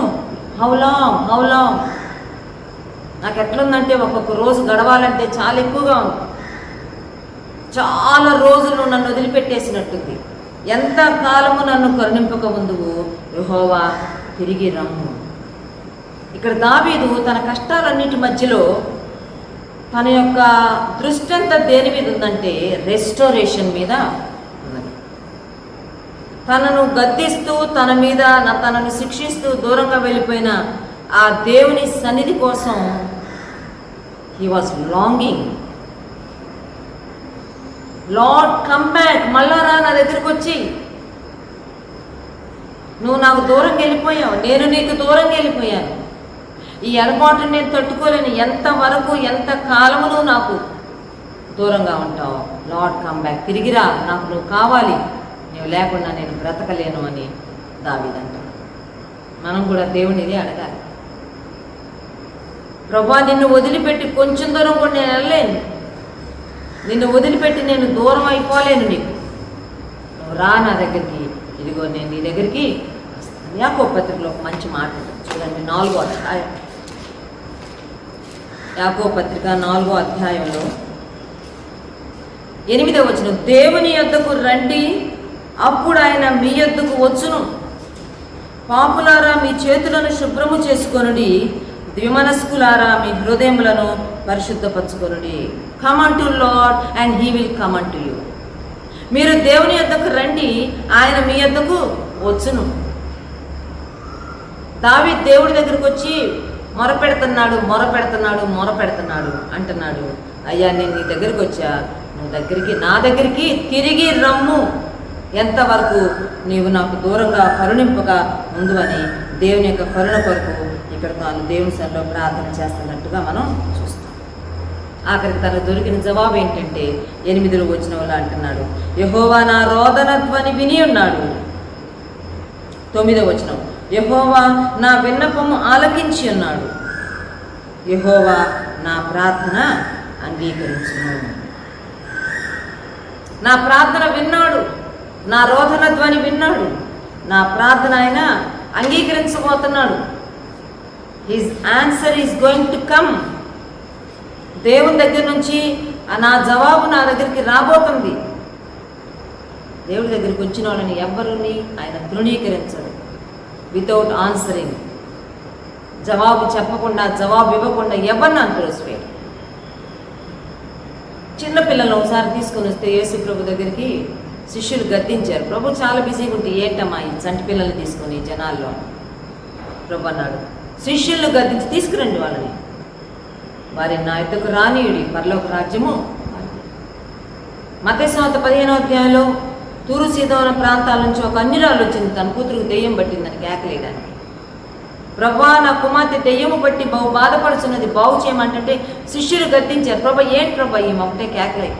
హౌలాం నాకు ఎట్లుందంటే, ఒక్కొక్క రోజు గడవాలంటే చాలా ఎక్కువగా ఉంది. చాలా రోజులు నన్ను వదిలిపెట్టేసినట్టుంది. ఎంత కాలము నన్ను కరుణింపక ఉందువు, యెహోవా తిరిగి రమ్ము. ఇక్కడ దావీదు తన కష్టాలన్నిటి మధ్యలో తన యొక్క దృష్టి అంతా దేని మీద ఉందంటే రెస్టోరేషన్ మీద ఉన్నది. తనను గద్దిస్తూ, తనను శిక్షిస్తూ దూరంగా వెళ్ళిపోయిన ఆ దేవుని సన్నిధి కోసం he was longing. Lord come back, మళ్ళా రా నా దగ్గరికి వచ్చి, నువ్వు నాకు దూరంగా వెళ్ళిపోయావు, నేను నీకు దూరంగా వెళ్ళిపోయాను, ఈ ఎడబాటును నేను తట్టుకోలేను, ఎంతవరకు ఎంత కాలము నువ్వు నాకు దూరంగా ఉంటావు. లార్డ్ కమ్ బ్యాక్, తిరిగిరా, నాకు నువ్వు కావాలి, నువ్వు లేకుండా నేను బ్రతకలేను అని దావీదు అంటాడు. మనం కూడా దేవుని ఇది అడగాలి. ప్రభువా నిన్ను వదిలిపెట్టి కొంచెం దూరం కూడా నేను వెళ్ళలేను, నిన్ను వదిలిపెట్టి నేను దూరం అయిపోలేను, నీకు నువ్వు రా నా దగ్గరికి, ఇదిగో నేను నీ దగ్గరికి వస్తాను. యాకోబు పత్రికలో ఒక మంచి మాట చూడండి, 4వ అధ్యాయం. యాకోబు పత్రిక 4వ అధ్యాయంలో 8వ వచనం, దేవుని యొద్దకు రండి, అప్పుడు ఆయన మీ యొద్దకు వచ్చును. పాపులారా మీ చేతులను శుభ్రము చేసుకొనుడి, ద్విమనస్కులారా మీ హృదయములను పరిశుద్ధపరచుకొనుడి. Come unto Lord and he will come unto you. మీరు దేవుని యొద్దకు రండి, ఆయన మీ యొద్దకు వచ్చును. దావీదు దేవుడి దగ్గరకు వచ్చి మొరపెడుతున్నాడు అంటున్నాడు, అయ్యా నేను నీ దగ్గరికి వచ్చా, నువ్వు నా దగ్గరికి తిరిగి రమ్ము, ఎంతవరకు నీవు నాకు దూరంగా కరుణింపగా ఉండు అని దేవుని యొక్క కరుణ కొరకు ఇక్కడ తాను దేవుని సన్నిధిలో ప్రార్థన చేస్తున్నట్టుగా మనం చూస్తాం. ఆఖరికి తనకు దొరికిన జవాబు ఏంటంటే 8వ వచనంలో అంటున్నాడు, యెహోవా నా రోదన ధ్వని విని ఉన్నాడు. 9వ వచనం, యెహోవా నా విన్నపము ఆలకించి ఉన్నాడు, యెహోవా నా ప్రార్థన అంగీకరించును. నా ప్రార్థన విన్నాడు, నా రోదన ధ్వని విన్నాడు, నా ప్రార్థన ఆయన అంగీకరించబోతున్నాడు. His answer is going to come. దేవుని దగ్గర నుంచి నా జవాబు నా దగ్గరికి రాబోతుంది. దేవుడి దగ్గరికి వచ్చిన వాళ్ళని ఎవరిని ఆయన తృణీకరించడు. వితౌట్ ఆన్సరింగ్, జవాబు చెప్పకుండా, జవాబు ఇవ్వకుండా ఎవరిని అంతరోసిపోయాడు. చిన్నపిల్లలను ఒకసారి తీసుకొని వస్తే యేసు ప్రభు దగ్గరికి శిష్యులు గద్దించారు. ప్రభు చాలా బిజీగా ఉంటే ఏంటమ్మా ఈ చంటి పిల్లల్ని తీసుకొని జనాల్లో. ప్రభు అన్నాడు, శిష్యులను గద్దించి తీసుకురండి వాళ్ళని, వారిని నా యొద్దకు రానీయుడి, పరలోక రాజ్యము. మత్తయి సువార్త 15వ అధ్యాయంలో తూరు సీదోన ప్రాంతాల నుంచి ఒక అన్యురాలు వచ్చింది, తన కూతురుకు దెయ్యం పట్టిందని కేకలేయడానికి. ప్రభా నా కుమార్తె దెయ్యము పట్టి బహు బాధపడుతున్నది, బాగు చేయమంటే శిష్యులు గద్దించారు. ప్రభా ఏంటి ప్రభా ఈ ఒకటే కేకలే.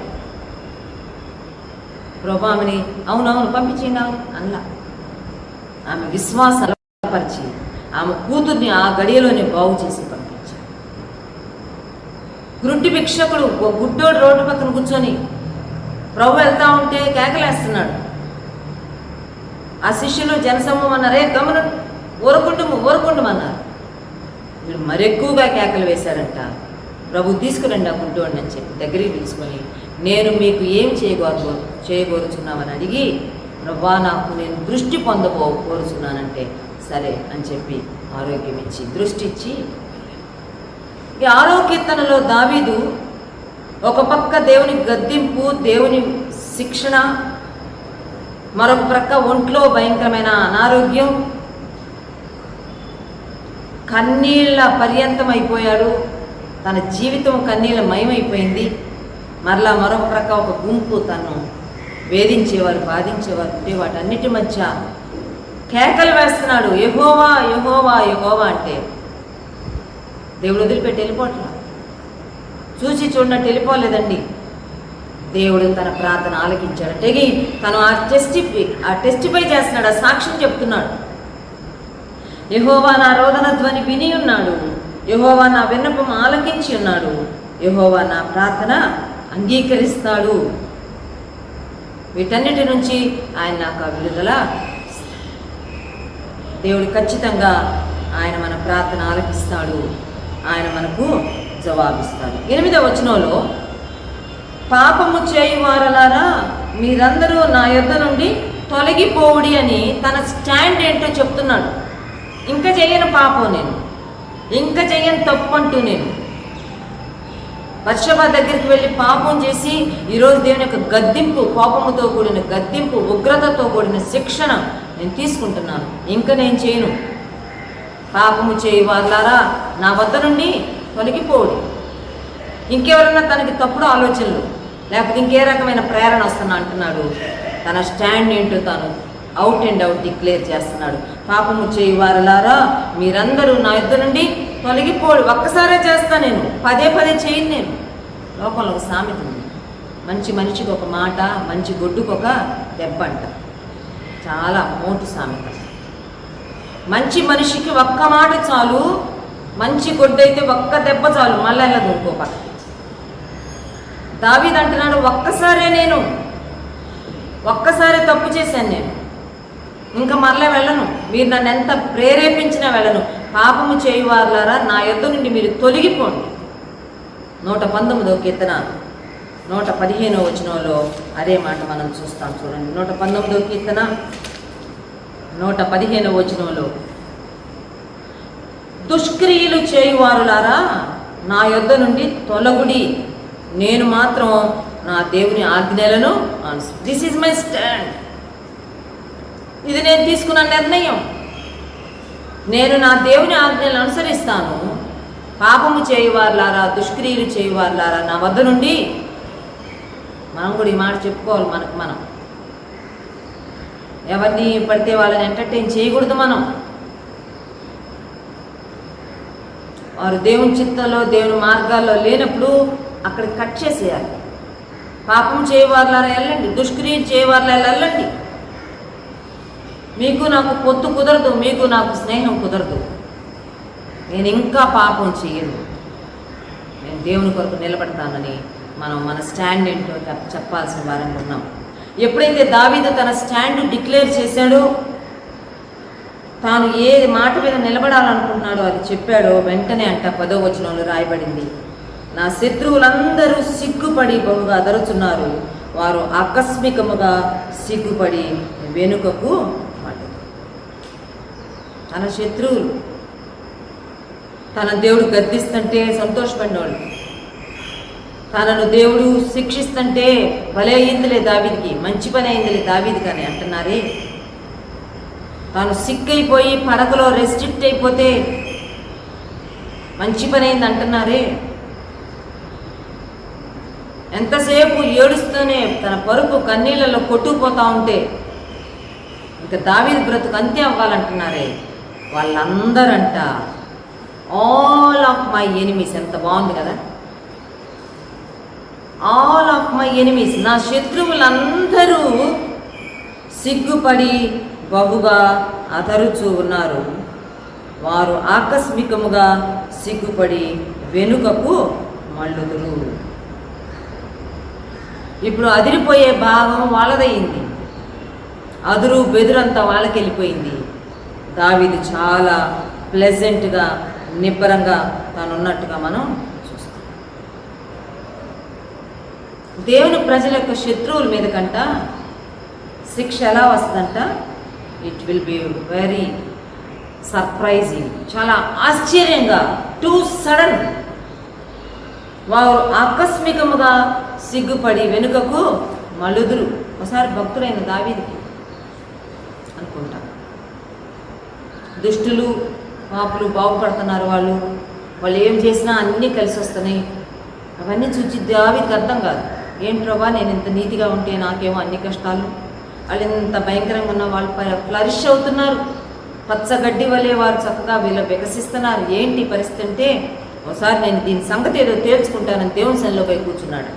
ప్రభా ఆమెని అవునవును పంపించేయండి అలా. ఆమె విశ్వాసాలు పరిచి ఆమె కూతుర్ని ఆ గడియలోనే బాగు చేసి పంపించారు. గుడ్డి భిక్షకుడు ఓ గుడ్డోడు రోడ్డు పక్కన కూర్చొని ప్రభు వెళ్తా ఉంటే కేకలేస్తున్నాడు. ఆ శిష్యులు జనసమూహం అన్నారే గమనం ఊరకుండమన్నారు. వీడు మరెక్కువగా కేకలు వేశారంట. ప్రభు తీసుకురండి ఆ గుడ్డోడిని అని చెప్పి దగ్గరికి తీసుకొని, నేను మీకు ఏం చేయగోరుచున్నామని అడిగి, ప్రభా నాకు నేను దృష్టి కోరుచున్నానంటే సరే అని చెప్పి ఆరోగ్యం ఇచ్చి దృష్టి ఇచ్చి. ఈ 6వ కీర్తనలో దావీదు ఒక పక్క దేవుని గద్దింపు, దేవుని శిక్షణ, మరొక ప్రక్క ఒంట్లో భయంకరమైన అనారోగ్యం, కన్నీళ్ళ పర్యంతం అయిపోయాడు, తన జీవితం కన్నీళ్ళ మయమైపోయింది. మరలా మరొక ప్రక్క ఒక గుంపు తను వేధించేవారు, బాధించేవారు ఉంటే వాటన్నిటి మధ్య కేకలు వేస్తున్నాడు, యెహోవా యెహోవా యెహోవా అంటే. దేవుడు వదిలిపెట్టి వెళ్ళిపోవట్లా, చూసి చూడనట్టు వెళ్ళిపోలేదండి. దేవుడు తన ప్రార్థన ఆలకించాడు. తెగి తను ఆ టెస్టిఫై చేస్తున్నాడు, ఆ సాక్ష్యం చెప్తున్నాడు. యెహోవా నా రోదన ధ్వని విని ఉన్నాడు, యెహోవా నా విన్నపం ఆలకించి ఉన్నాడు, యెహోవా నా ప్రార్థన అంగీకరిస్తాడు. వీటన్నిటి నుంచి ఆయన నాకు విడుదల. దేవుడు ఖచ్చితంగా ఆయన మన ప్రార్థన ఆలకిస్తాడు, ఆయన మనకు జవాబిస్తాడు. 8వ వచనంలో పాపము చేయువారలారా మీరందరూ నా యొద్ద నుండి తొలగిపోవుడి అని తన స్టాండ్ ఏంటో చెప్తున్నాడు. ఇంకా చెయ్యను పాపం నేను, ఇంకా చెయ్యను తప్పు అంటూ నేను బత్షెబ దగ్గరికి వెళ్ళి పాపం చేసి ఈరోజు దేవుని యొక్క గద్దింపు, కోపముతో కూడిన గద్దింపు, ఉగ్రతతో కూడిన శిక్షణ నేను తీసుకుంటున్నాను. ఇంకా నేను చేయను. పాపము చేయి వాళ్ళారా నా వద్ద నుండి తొలగిపోడు. ఇంకెవరన్నా తనకి తప్పుడు ఆలోచనలు లేకపోతే ఇంకే రకమైన ప్రేరణ వస్తున్నా అంటున్నాడు. తన స్టాండ్ ఏంటో తాను అవుట్ అండ్ అవుట్ డిక్లేర్ చేస్తున్నాడు. పాపము చేయి వారలారా మీరందరూ నా యొద్ద నుండి తొలగిపోడు. ఒక్కసారే చేస్తా నేను, పదే చేయను నేను. లోకంలో ఒక సామెత ఉంది, మంచి మనిషికి ఒక మాట, మంచి గొడ్డుకు ఒక దెబ్బ అంట. చాలా మోటు సామెత. మంచి మనిషికి ఒక్క మాట చాలు, మంచి గొడ్డు అయితే ఒక్క దెబ్బ చాలు, మళ్ళీ వెళ్ళదు ఇంకో పక్కకి. దావీదు అంటున్నాడు, ఒక్కసారే తప్పు చేశాను నేను, ఇంకా మరలా వెళ్ళను. మీరు నన్ను ఎంత ప్రేరేపించినా వెళ్ళను. పాపము చేయువారులారా నా యొద్ద నుండి మీరు తొలగిపోండి. 119వ కీర్తన 115వ వచనంలో అదే మాట మనం చూస్తాం. చూడండి, 119వ కీర్తన 115వ వచనంలో దుష్క్రియలు చేయువారులారా నా యొద్ద నుండి తొలగుడి, నేను మాత్రం నా దేవుని ఆజ్ఞలను దిస్ ఈజ్ మై స్టాండ్. ఇది నేను తీసుకున్న నిర్ణయం. నేను నా దేవుని ఆజ్ఞలను అనుసరిస్తాను. పాపము చేయువారులారా, దుష్క్రియలు చేయువారులారా నా వద్ద నుండి. మనం కూడా ఈ మాట చెప్పుకోవాలి. మనం ఎవరిని పడితే వాళ్ళని ఎంటర్టైన్ చేయకూడదు. మనం వారు దేవుని చిత్తంలో, దేవుని మార్గాల్లో లేనప్పుడు అక్కడికి కట్ చేసేయాలి. పాపం చేయవారులారా వెళ్ళండి, దుష్క్రియలు చేయవారులారా వెళ్ళండి. మీకు నాకు పొత్తు కుదరదు, మీకు నాకు స్నేహం కుదరదు. నేను ఇంకా పాపం చేయను, నేను దేవుని కొరకు నిలబడతానని మనం మన స్టాండ్ ఏంటో చెప్పాల్సిన వారంగా ఉన్నాం. ఎప్పుడైతే దావీదు తన స్టాండ్ డిక్లేర్ చేశాడో తాను ఏ మాట మీద నిలబడాలనుకుంటున్నాడో అది చెప్పాడో వెంటనే అంట 10వ వచనంలో రాయబడింది, నా శత్రువులందరూ సిగ్గుపడి బహుగా అదరుచున్నారు, వారు ఆకస్మికముగా సిగ్గుపడి వెనుకకు పడ్డారు. తన శత్రువులు తన దేవుడు గద్దిస్తుంటే సంతోషపడినవాళ్ళు, తనను దేవుడు శిక్షిస్తుంటే భలే అయిందిలే దావీదికి, మంచి పని అయిందిలే దావీది కానీ అంటున్నారే, తాను సిక్కైపోయి పడకలో రెస్ట్రిక్ట్ అయిపోతే మంచి పని అయింది అంటున్నారే, ఎంతసేపు ఏడుస్తూనే తన పరుపు కన్నీళ్ళలో కొట్టుకుపోతూ ఉంటే ఇంకా దావీదు బ్రతుకు అంతే అవ్వాలంటున్నారే, వాళ్ళందరంట ఆల్ ఆఫ్ మై ఎనిమీస్. ఎంత బాగుంది కదా, ఆల్ ఆఫ్ మై ఎనిమీస్, నా శత్రువులందరూ సిగ్గుపడి బహుగా అదరుచూ ఉన్నారు, వారు ఆకస్మికముగా సిగ్గుపడి వెనుకకు మళ్ళుదురు. ఇప్పుడు అదిరిపోయే భాగం వాళ్ళదయ్యింది, అదురు బెదురంతా వాళ్ళకి వెళ్ళిపోయింది. దావీదు చాలా ప్లెజెంట్గా నిబ్బరంగా తానున్నట్టుగా మనం చూస్తాం. దేవుని ప్రజల యొక్క శత్రువుల మీద కంట శిక్ష ఎలా వస్తుందంట, it will be very surprising, చాలా ఆశ్చర్యంగా, టూ సడన్. వారు ఆకస్మికముగా సిగ్గుపడి వెనుకకు మలుదురు. ఒకసారి భక్తుడైన దావీదుకి అనుకుంటా, దుష్టులు పాపులు బాగుపడుతున్నారు, వాళ్ళు ఏం చేసినా అన్నీ కలిసి వస్తున్నాయి, అవన్నీ చూసి దావీదుకి అర్థం కాదు. ఏం ప్రభా, నేను ఇంత నీతిగా ఉంటే నాకేమో అన్ని కష్టాలు, వాళ్ళు ఇంత భయంకరంగా ఉన్న వాళ్ళు ఫ్లరిష్ అవుతున్నారు, పచ్చగడ్డి వలె వారు చక్కగా వీళ్ళు వికసిస్తున్నారు, ఏంటి పరిస్థితి అంటే, ఒకసారి నేను దీని సంగతి ఏదో తేల్చుకుంటానని దేవుని సన్నిధిలో పోయి కూర్చున్నాడు.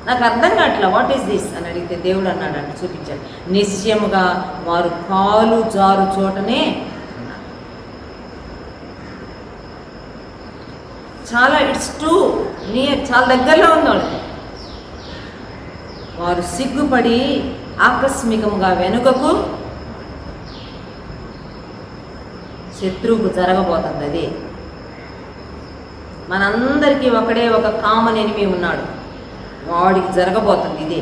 నాకు అర్థం కావట్లా, వాట్ ఈస్ దిస్ అని అడిగితే దేవుడు అన్నాడంట, చూపించాడు, నిశ్చయముగా వారు కాలు జారు చోటనే ఉన్నారు. చాలా ఇట్స్ టూ నియర్, చాలా దగ్గరలో ఉంది వాళ్ళకి. వారు సిగ్గుపడి ఆకస్మికంగా వెనుకకు, శత్రువుకు జరగబోతుంది అదే. మనందరికీ ఒకడే ఒక కామన్ ఎనిమి ఉన్నాడు, వాడికి జరగబోతుంది ఇదే,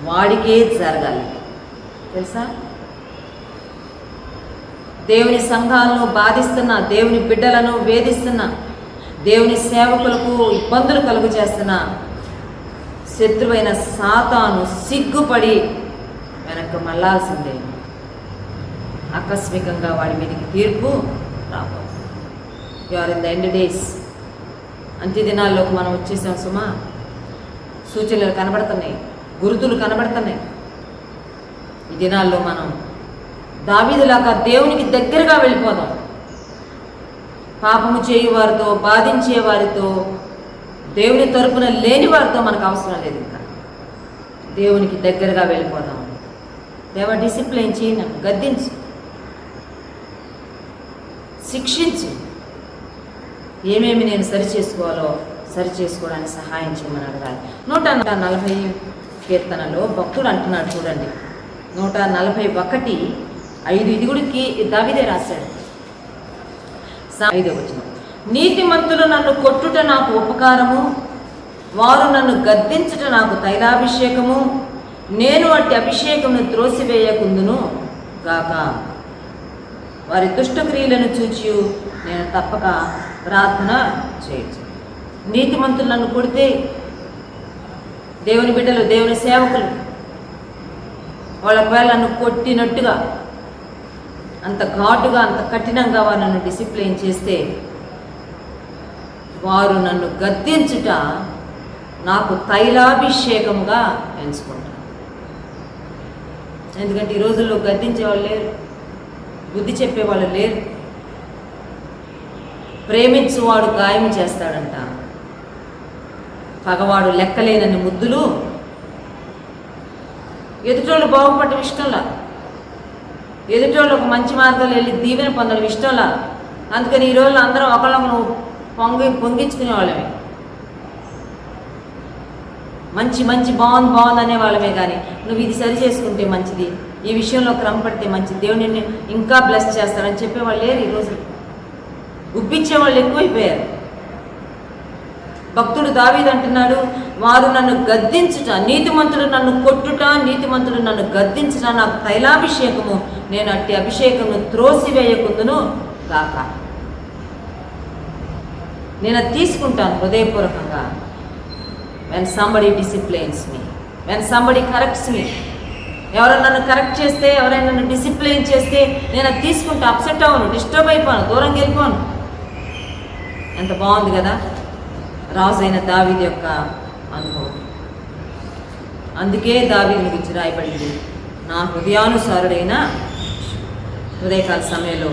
వాడికే జరగాలి తెలుసా. దేవుని సంఘాలను బాధిస్తున్న, దేవుని బిడ్డలను వేధిస్తున్న, దేవుని సేవకులకు ఇబ్బందులు కలుగు చేస్తున్న శత్రువైన సాతాను సిగ్గుపడి వెనక్కి మళ్ళాల్సిందే. ఆకస్మికంగా వాడి మీదకి తీర్పు రాబోతుంది. You are in the end days, అంత్య దినాల్లోకి మనం వచ్చేసాం సుమా. సూచనలు కనబడుతున్నాయి, గుర్తులు కనబడుతున్నాయి. ఈ దినాల్లో మనం దావీదులాగా దేవునికి దగ్గరగా వెళ్ళిపోదాం. పాపము చేయు వారితో, బాధించే వారితో, దేవుని తరపున లేని వారితో మనకు అవసరం లేదు. ఇంకా దేవునికి దగ్గరగా వెళ్ళిపోదాం. దేవ డిసిప్లైన్ చేయి, నన్ను గద్దించు, శిక్షించు, ఏమేమి నేను సరి చేసుకోవాలో సరి చేసుకోవడానికి సహాయం చేయమని అడగాలి. 140 కీర్తనలో భక్తుడు అంటున్నాడు చూడండి, 141:5 ఇది కూడా దావీదే రాశాడు. 5వ వచనం, నీతిమంతులు నన్ను కొట్టుట నాకు ఉపకారము, వారు నన్ను గద్దించుట నాకు తైలాభిషేకము, నేను అట్టి అభిషేకమును త్రోసివేయకుందును గాక. వారి దుష్టక్రియలను చూచి నేను తప్పక ప్రార్థన చేయొచ్చు. నీతిమంతులు నన్ను కొడితే, దేవుని బిడ్డలు, దేవుని సేవకులు వాళ్ళ ఒకవేళ నన్ను కొట్టినట్టుగా, అంత ఘాటుగా, అంత కఠినంగా వారు నన్ను డిసిప్లైన్ చేస్తే, వారు నన్ను గద్దించుట నాకు తైలాభిషేకముగా ఎంచుకుంటాను. ఎందుకంటే ఈ రోజుల్లో గద్దించేవాళ్ళు లేరు, బుద్ధి చెప్పేవాళ్ళు లేరు. ప్రేమించువాడు గాయం చేస్తాడంట, పగవాడు లెక్కలేనన్ని ముద్దులు. ఎదుటోళ్ళు బాగుపడటం ఇష్టంలా, ఎదుటోళ్ళు ఒక మంచి మార్గంలో వెళ్ళి దీవెన పొందడం ఇష్టంలా. అందుకని ఈ రోజుల్లో అందరం ఒకళ్ళను పొంగించుకునే వాళ్ళమే, మంచి బాగుంది అనేవాళ్ళమే. కానీ నువ్వు ఇది సరి చేసుకుంటే మంచిది, ఈ విషయంలో క్రమ పడితే మంచి దేవుడిని ఇంకా బ్లెస్ చేస్తారని చెప్పేవాళ్ళు లేరు. ఈరోజు ఉబ్బిచ్చేవాళ్ళు ఎక్కువైపోయారు. భక్తుడు దావీదు అంటున్నాడు, వారు నన్ను గద్దించుట, నీతిమంతుడు నన్ను కొట్టుట, నీతిమంతుడు నన్ను గద్దించుట నాకు తైలాభిషేకము, నేను అట్టి అభిషేకమును త్రోసివేయకుందును గాక. నేను అది తీసుకుంటాను హృదయపూర్వకంగా. When somebody disciplines me, when somebody corrects me, ఎవరైనా నన్ను కరెక్ట్ చేస్తే, ఎవరైనా నన్ను డిసిప్లైన్ చేస్తే నేను అది తీసుకుంటా. అప్సెట్ అవ్వను, డిస్టర్బ్ అయిపోను, దూరంగా వెళ్ళిపోను. ఎంత బాగుంది కదా రాజు అయిన దావీదు యొక్క అనుభవం. అందుకే దావీదు గురించి రాయబడింది, నా హృదయానుసారుడైన. ఉదయకాల సమయంలో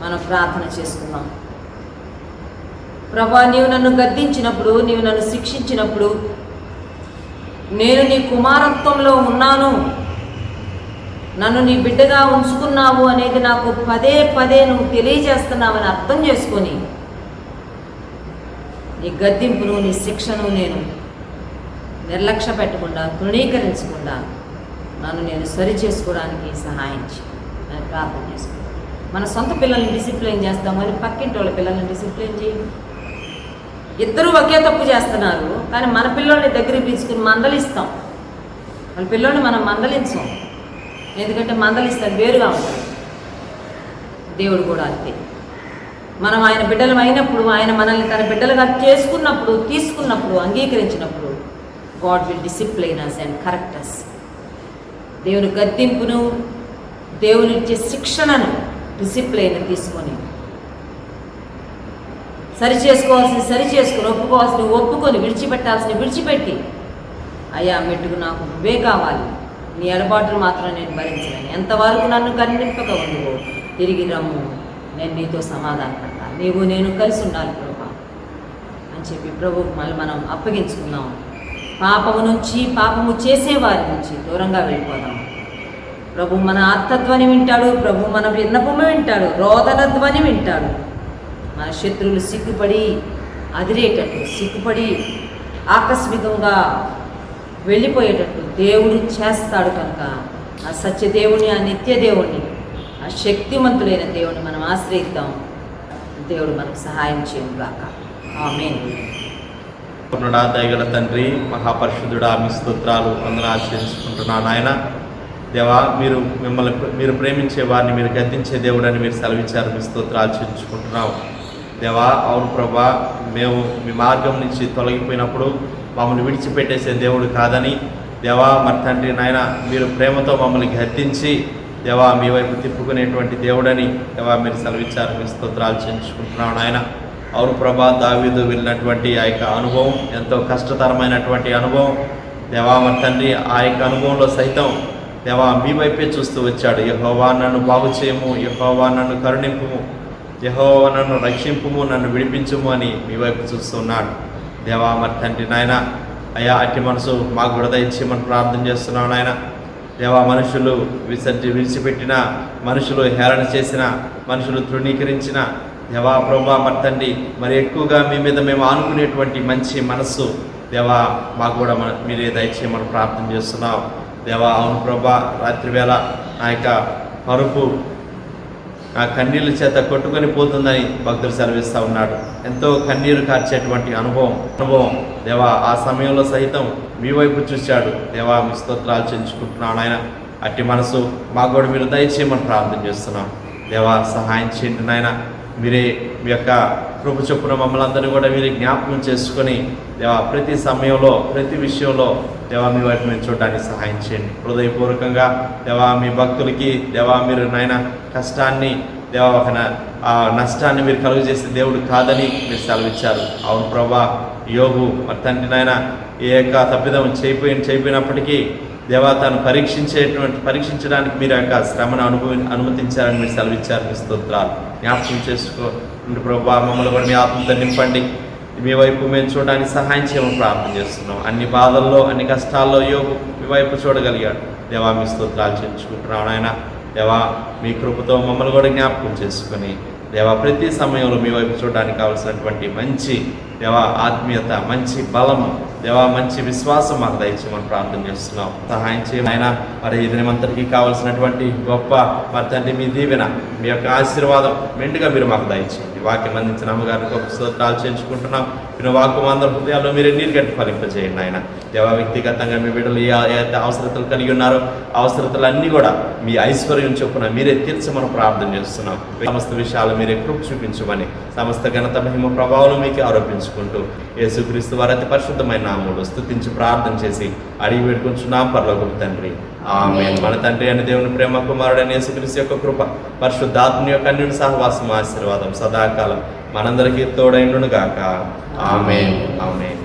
మనం ప్రార్థన చేసుకున్నాం. ప్రభా, నీవు నన్ను గద్దించినప్పుడు, నీవు నన్ను శిక్షించినప్పుడు నేను నీ కుమారత్వంలో ఉన్నాను, నన్ను నీ బిడ్డగా ఉంచుకున్నావు అనేది నాకు పదే పదే నువ్వు తెలియజేస్తున్నావని అర్థం చేసుకొని నీ గద్దింపును, నీ శిక్షను నేను నిర్లక్ష్య పెట్టకుండా, తృణీకరించకుండా నన్ను నేను సరి చేసుకోవడానికి సహాయం చేయి అని ప్రార్థన చేసుకున్నాను. మన సొంత పిల్లల్ని డిసిప్లైన్ చేస్తాం, మరి పక్కింటి వాళ్ళ పిల్లల్ని డిసిప్లైన్ చేయం. ఇద్దరూ ఒకే తప్పు చేస్తున్నారు, కానీ మన పిల్లల్ని దగ్గరికి పిలుచుకుని మందలిస్తాం. వాళ్ళ పిల్లల్ని మనం మందలించాం, ఎందుకంటే మందలిస్తాం వేరుగా ఉంటాం. దేవుడు కూడా అంతే. మనం ఆయన బిడ్డలం అయినప్పుడు, ఆయన మనల్ని తన బిడ్డలుగా చేసుకున్నప్పుడు, తీసుకున్నప్పుడు, అంగీకరించినప్పుడు God will discipline us and correct us. దేవుని గద్దింపును, దేవుని ఇచ్చే శిక్షణను, డిసిప్లైన్ తీసుకొని సరి చేసుకోవాల్సింది సరి చేసుకొని, ఒప్పుకోవాల్సింది ఒప్పుకొని, విడిచిపెట్టాల్సింది విడిచిపెట్టి, అయ్యా మెట్టుకు నాకు నువ్వే కావాలి, నీ ఎడబాటును మాత్రం నేను భరించలేను, ఎంతవరకు నన్ను ఖండింపక ఉండువో తిరిగి రమ్ము, నేను నీతో సమాధానపడతా, నీవు నేను కలిసి ఉండాలి ప్రభా అని చెప్పి ప్రభువుకు మళ్ళీ మనం అప్పగించుకుందాం. పాపము నుంచి, పాపము చేసేవారి నుంచి దూరంగా వెళ్ళిపోదాం. ప్రభు మన ఆత్మధ్వని వింటాడు, ప్రభు మన విన్నపము వింటాడు, రోదన ధ్వని వింటాడు. మన శత్రువులు సిగ్గుపడి అదిరేటట్టు, సిగ్గుపడి ఆకస్మికంగా వెళ్ళిపోయేటట్టు దేవుడు చేస్తాడు. కనుక ఆ సత్యదేవుని, ఆ నిత్యదేవుణ్ణి, ఆ శక్తిమంతుడైన దేవుని మనం ఆశ్రయిద్దాం. దేవుడు మనకు సహాయం చేయనుగాక. ఆమేన్. దయగల తండ్రి, మహాపరిశుద్ధుడా, మీ స్తోత్రాలు వందనాలు చెల్లించుకుంటున్నాను. నాయన దేవా, మీరు ప్రేమించే వారిని మీరు గద్దించే దేవుడు అని మీరు సెలవిచ్చారు. మీ స్తోత్రాలు చెల్లించుకుంటున్నాం దేవా. అవును ప్రభా, మేము మీ మార్గం నుంచి తొలగిపోయినప్పుడు మమ్మల్ని విడిచిపెట్టేసే దేవుడు కాదని దేవా, మరి తండ్రి నాయన మీరు ప్రేమతో మమ్మల్ని గద్దించి దేవా మీ వైపు తిప్పుకునేటువంటి దేవుడని దేవా మీరు సెలవిచ్చారు. మీ స్తోత్రాలు చెల్లించుకుంటున్నాం నాయన. అవును ప్రభా, దావీదు వెళ్ళినటువంటి ఆ యొక్క అనుభవం ఎంతో కష్టతరమైనటువంటి అనుభవం దేవా. మరి తండ్రి ఆ యొక్క అనుభవంలో సైతం దేవా మీ వైపే చూస్తూ వచ్చాడు. యెహోవా నన్ను బాగు చేయము, యెహోవా నన్ను కరుణింపుము, యెహోవా నన్ను రక్షింపుము, నన్ను విడిపించుము అని మీ వైపు చూస్తున్నాడు దేవా. మరి తండ్రి నాయన అయ్యా, అట్టి మనసు మాకు కూడా దయచేయమని ప్రార్థన చేస్తున్నాం నాయన దేవా. మనుషులు విడిచిపెట్టిన, మనుషులు హేళన చేసిన, మనుషులు తృణీకరించిన దేవా ప్రభా మరి తండ్రి, మరి ఎక్కువగా మీ మీద మేము ఆనుకునేటువంటి మంచి మనస్సు దేవా మాకు కూడా మీరే దయచేయమని ప్రార్థన చేస్తున్నాం దేవా. అవును ప్రభా, రాత్రి వేళ నా యొక్క పరుపు నా కన్నీళ్ళ చేత కొట్టుకొని పోతుందని భక్తులు సెలవిస్తూ ఉన్నాడు. ఎంతో కన్నీరు కార్చేటువంటి అనుభవం దేవా. ఆ సమయంలో సైతం మీ వైపు చూశాడు దేవా. మీ స్తోత్రాలు చెల్లించుకుంటున్నాను ఆయన. అట్టి మనసు మాకు కూడా మీరు దయచేయమని ప్రార్థన చేస్తున్నాం దేవా. సహాయం చేయండి నాయన. మీరే మీ యొక్క కృప చొప్పున మమ్మల్ని అందరినీ కూడా మీరు జ్ఞాపకం చేసుకొని దేవా, ప్రతి సమయంలో ప్రతి విషయంలో దేవా మీ వైపు మేము చూడడానికి సహాయం చేయండి. హృదయపూర్వకంగా దేవా మీ భక్తులకి దేవా మీరు నాయన కష్టాన్ని దేవా ఒక నష్టాన్ని మీరు కలుగజేసే దేవుడు కాదని మీరు సెలవిచ్చారు. అవును ప్రభా, యోబు మరి తండ్రి నాయన ఏ యొక్క తప్పిదం చేయపోయినప్పటికీ దేవా తను పరీక్షించడానికి మీరు యొక్క శ్రమను అనుమతించారని మీరు సెలవిచ్చారు. మీ స్తోత్రాలు జ్ఞాపకం చేసుకోండి ప్రభా. మమ్మల్ని కూడా మీ ఆత్మతో నింపండి. మీ వైపు మేము చూడడానికి సహాయం చేయమని ప్రార్థన చేస్తున్నాం. అన్ని బాధల్లో, అన్ని కష్టాల్లో యోబు మీ వైపు చూడగలిగాడు దేవా. మీ స్తోత్రాలు చెల్లించుకుంటున్నాం ఆయన దేవా. మీ కృపతో మమ్మల్ని కూడా జ్ఞాపకం చేసుకొని దేవా ప్రతి సమయంలో మీ వైపు చూడడానికి కావాల్సినటువంటి మంచి దేవా ఆత్మీయత, మంచి బలము, దేవా మంచి విశ్వాసం మాకు దయచేయమని ప్రార్థన చేస్తున్నాం. సహాయం చేయమని ఆయన మరి ఈ దినమంతటికి కావాల్సినటువంటి గొప్ప మరి తండ్రి మీ దీవెన, మీ యొక్క ఆశీర్వాదం మెండుగా మీరు మాకు దయచేయండి. వాక్యం అందించిన అమ్మగారికి గొప్ప స్తోత్రాలు చేయించుకుంటున్నాం. విన వాక్యం అందరి హృదయాల్లో మీరు నీరు గట్టి ఫలింపజేయండి ఆయన. దేవా వ్యక్తిగతంగా మీ బిడ్డలు ఏ అవసరతలు కలిగి ఉన్నారో అవసరతలన్నీ కూడా మీ ఐశ్వర్యం చొప్పున మీరే తీర్చమని ప్రార్థన చేస్తున్నాం. సమస్త విషయాలు మీరే కృప చూపించమని, సమస్త ఘనత మహిమ ప్రభావం మీకు ఆరోపించుకుంటూ యేసుక్రీస్తు వారి అతి పరిశుద్ధమైన నామములో స్తుతించి ప్రార్థన చేసి అడిగి పెట్టుకుంటున్నాం పరలోకపు తండ్రి. ఆమేన్. మన తండ్రి అని దేవుని ప్రేమ, కుమారుడైన యేసుక్రీస్తు యొక్క కృప, పరిశుద్ధాత్మ యొక్క అన్యుని సహవాసం, ఆశీర్వాదం సదాకాలం మనందరికీ తోడైండును గాక. ఆమేన్. ఆమేన్.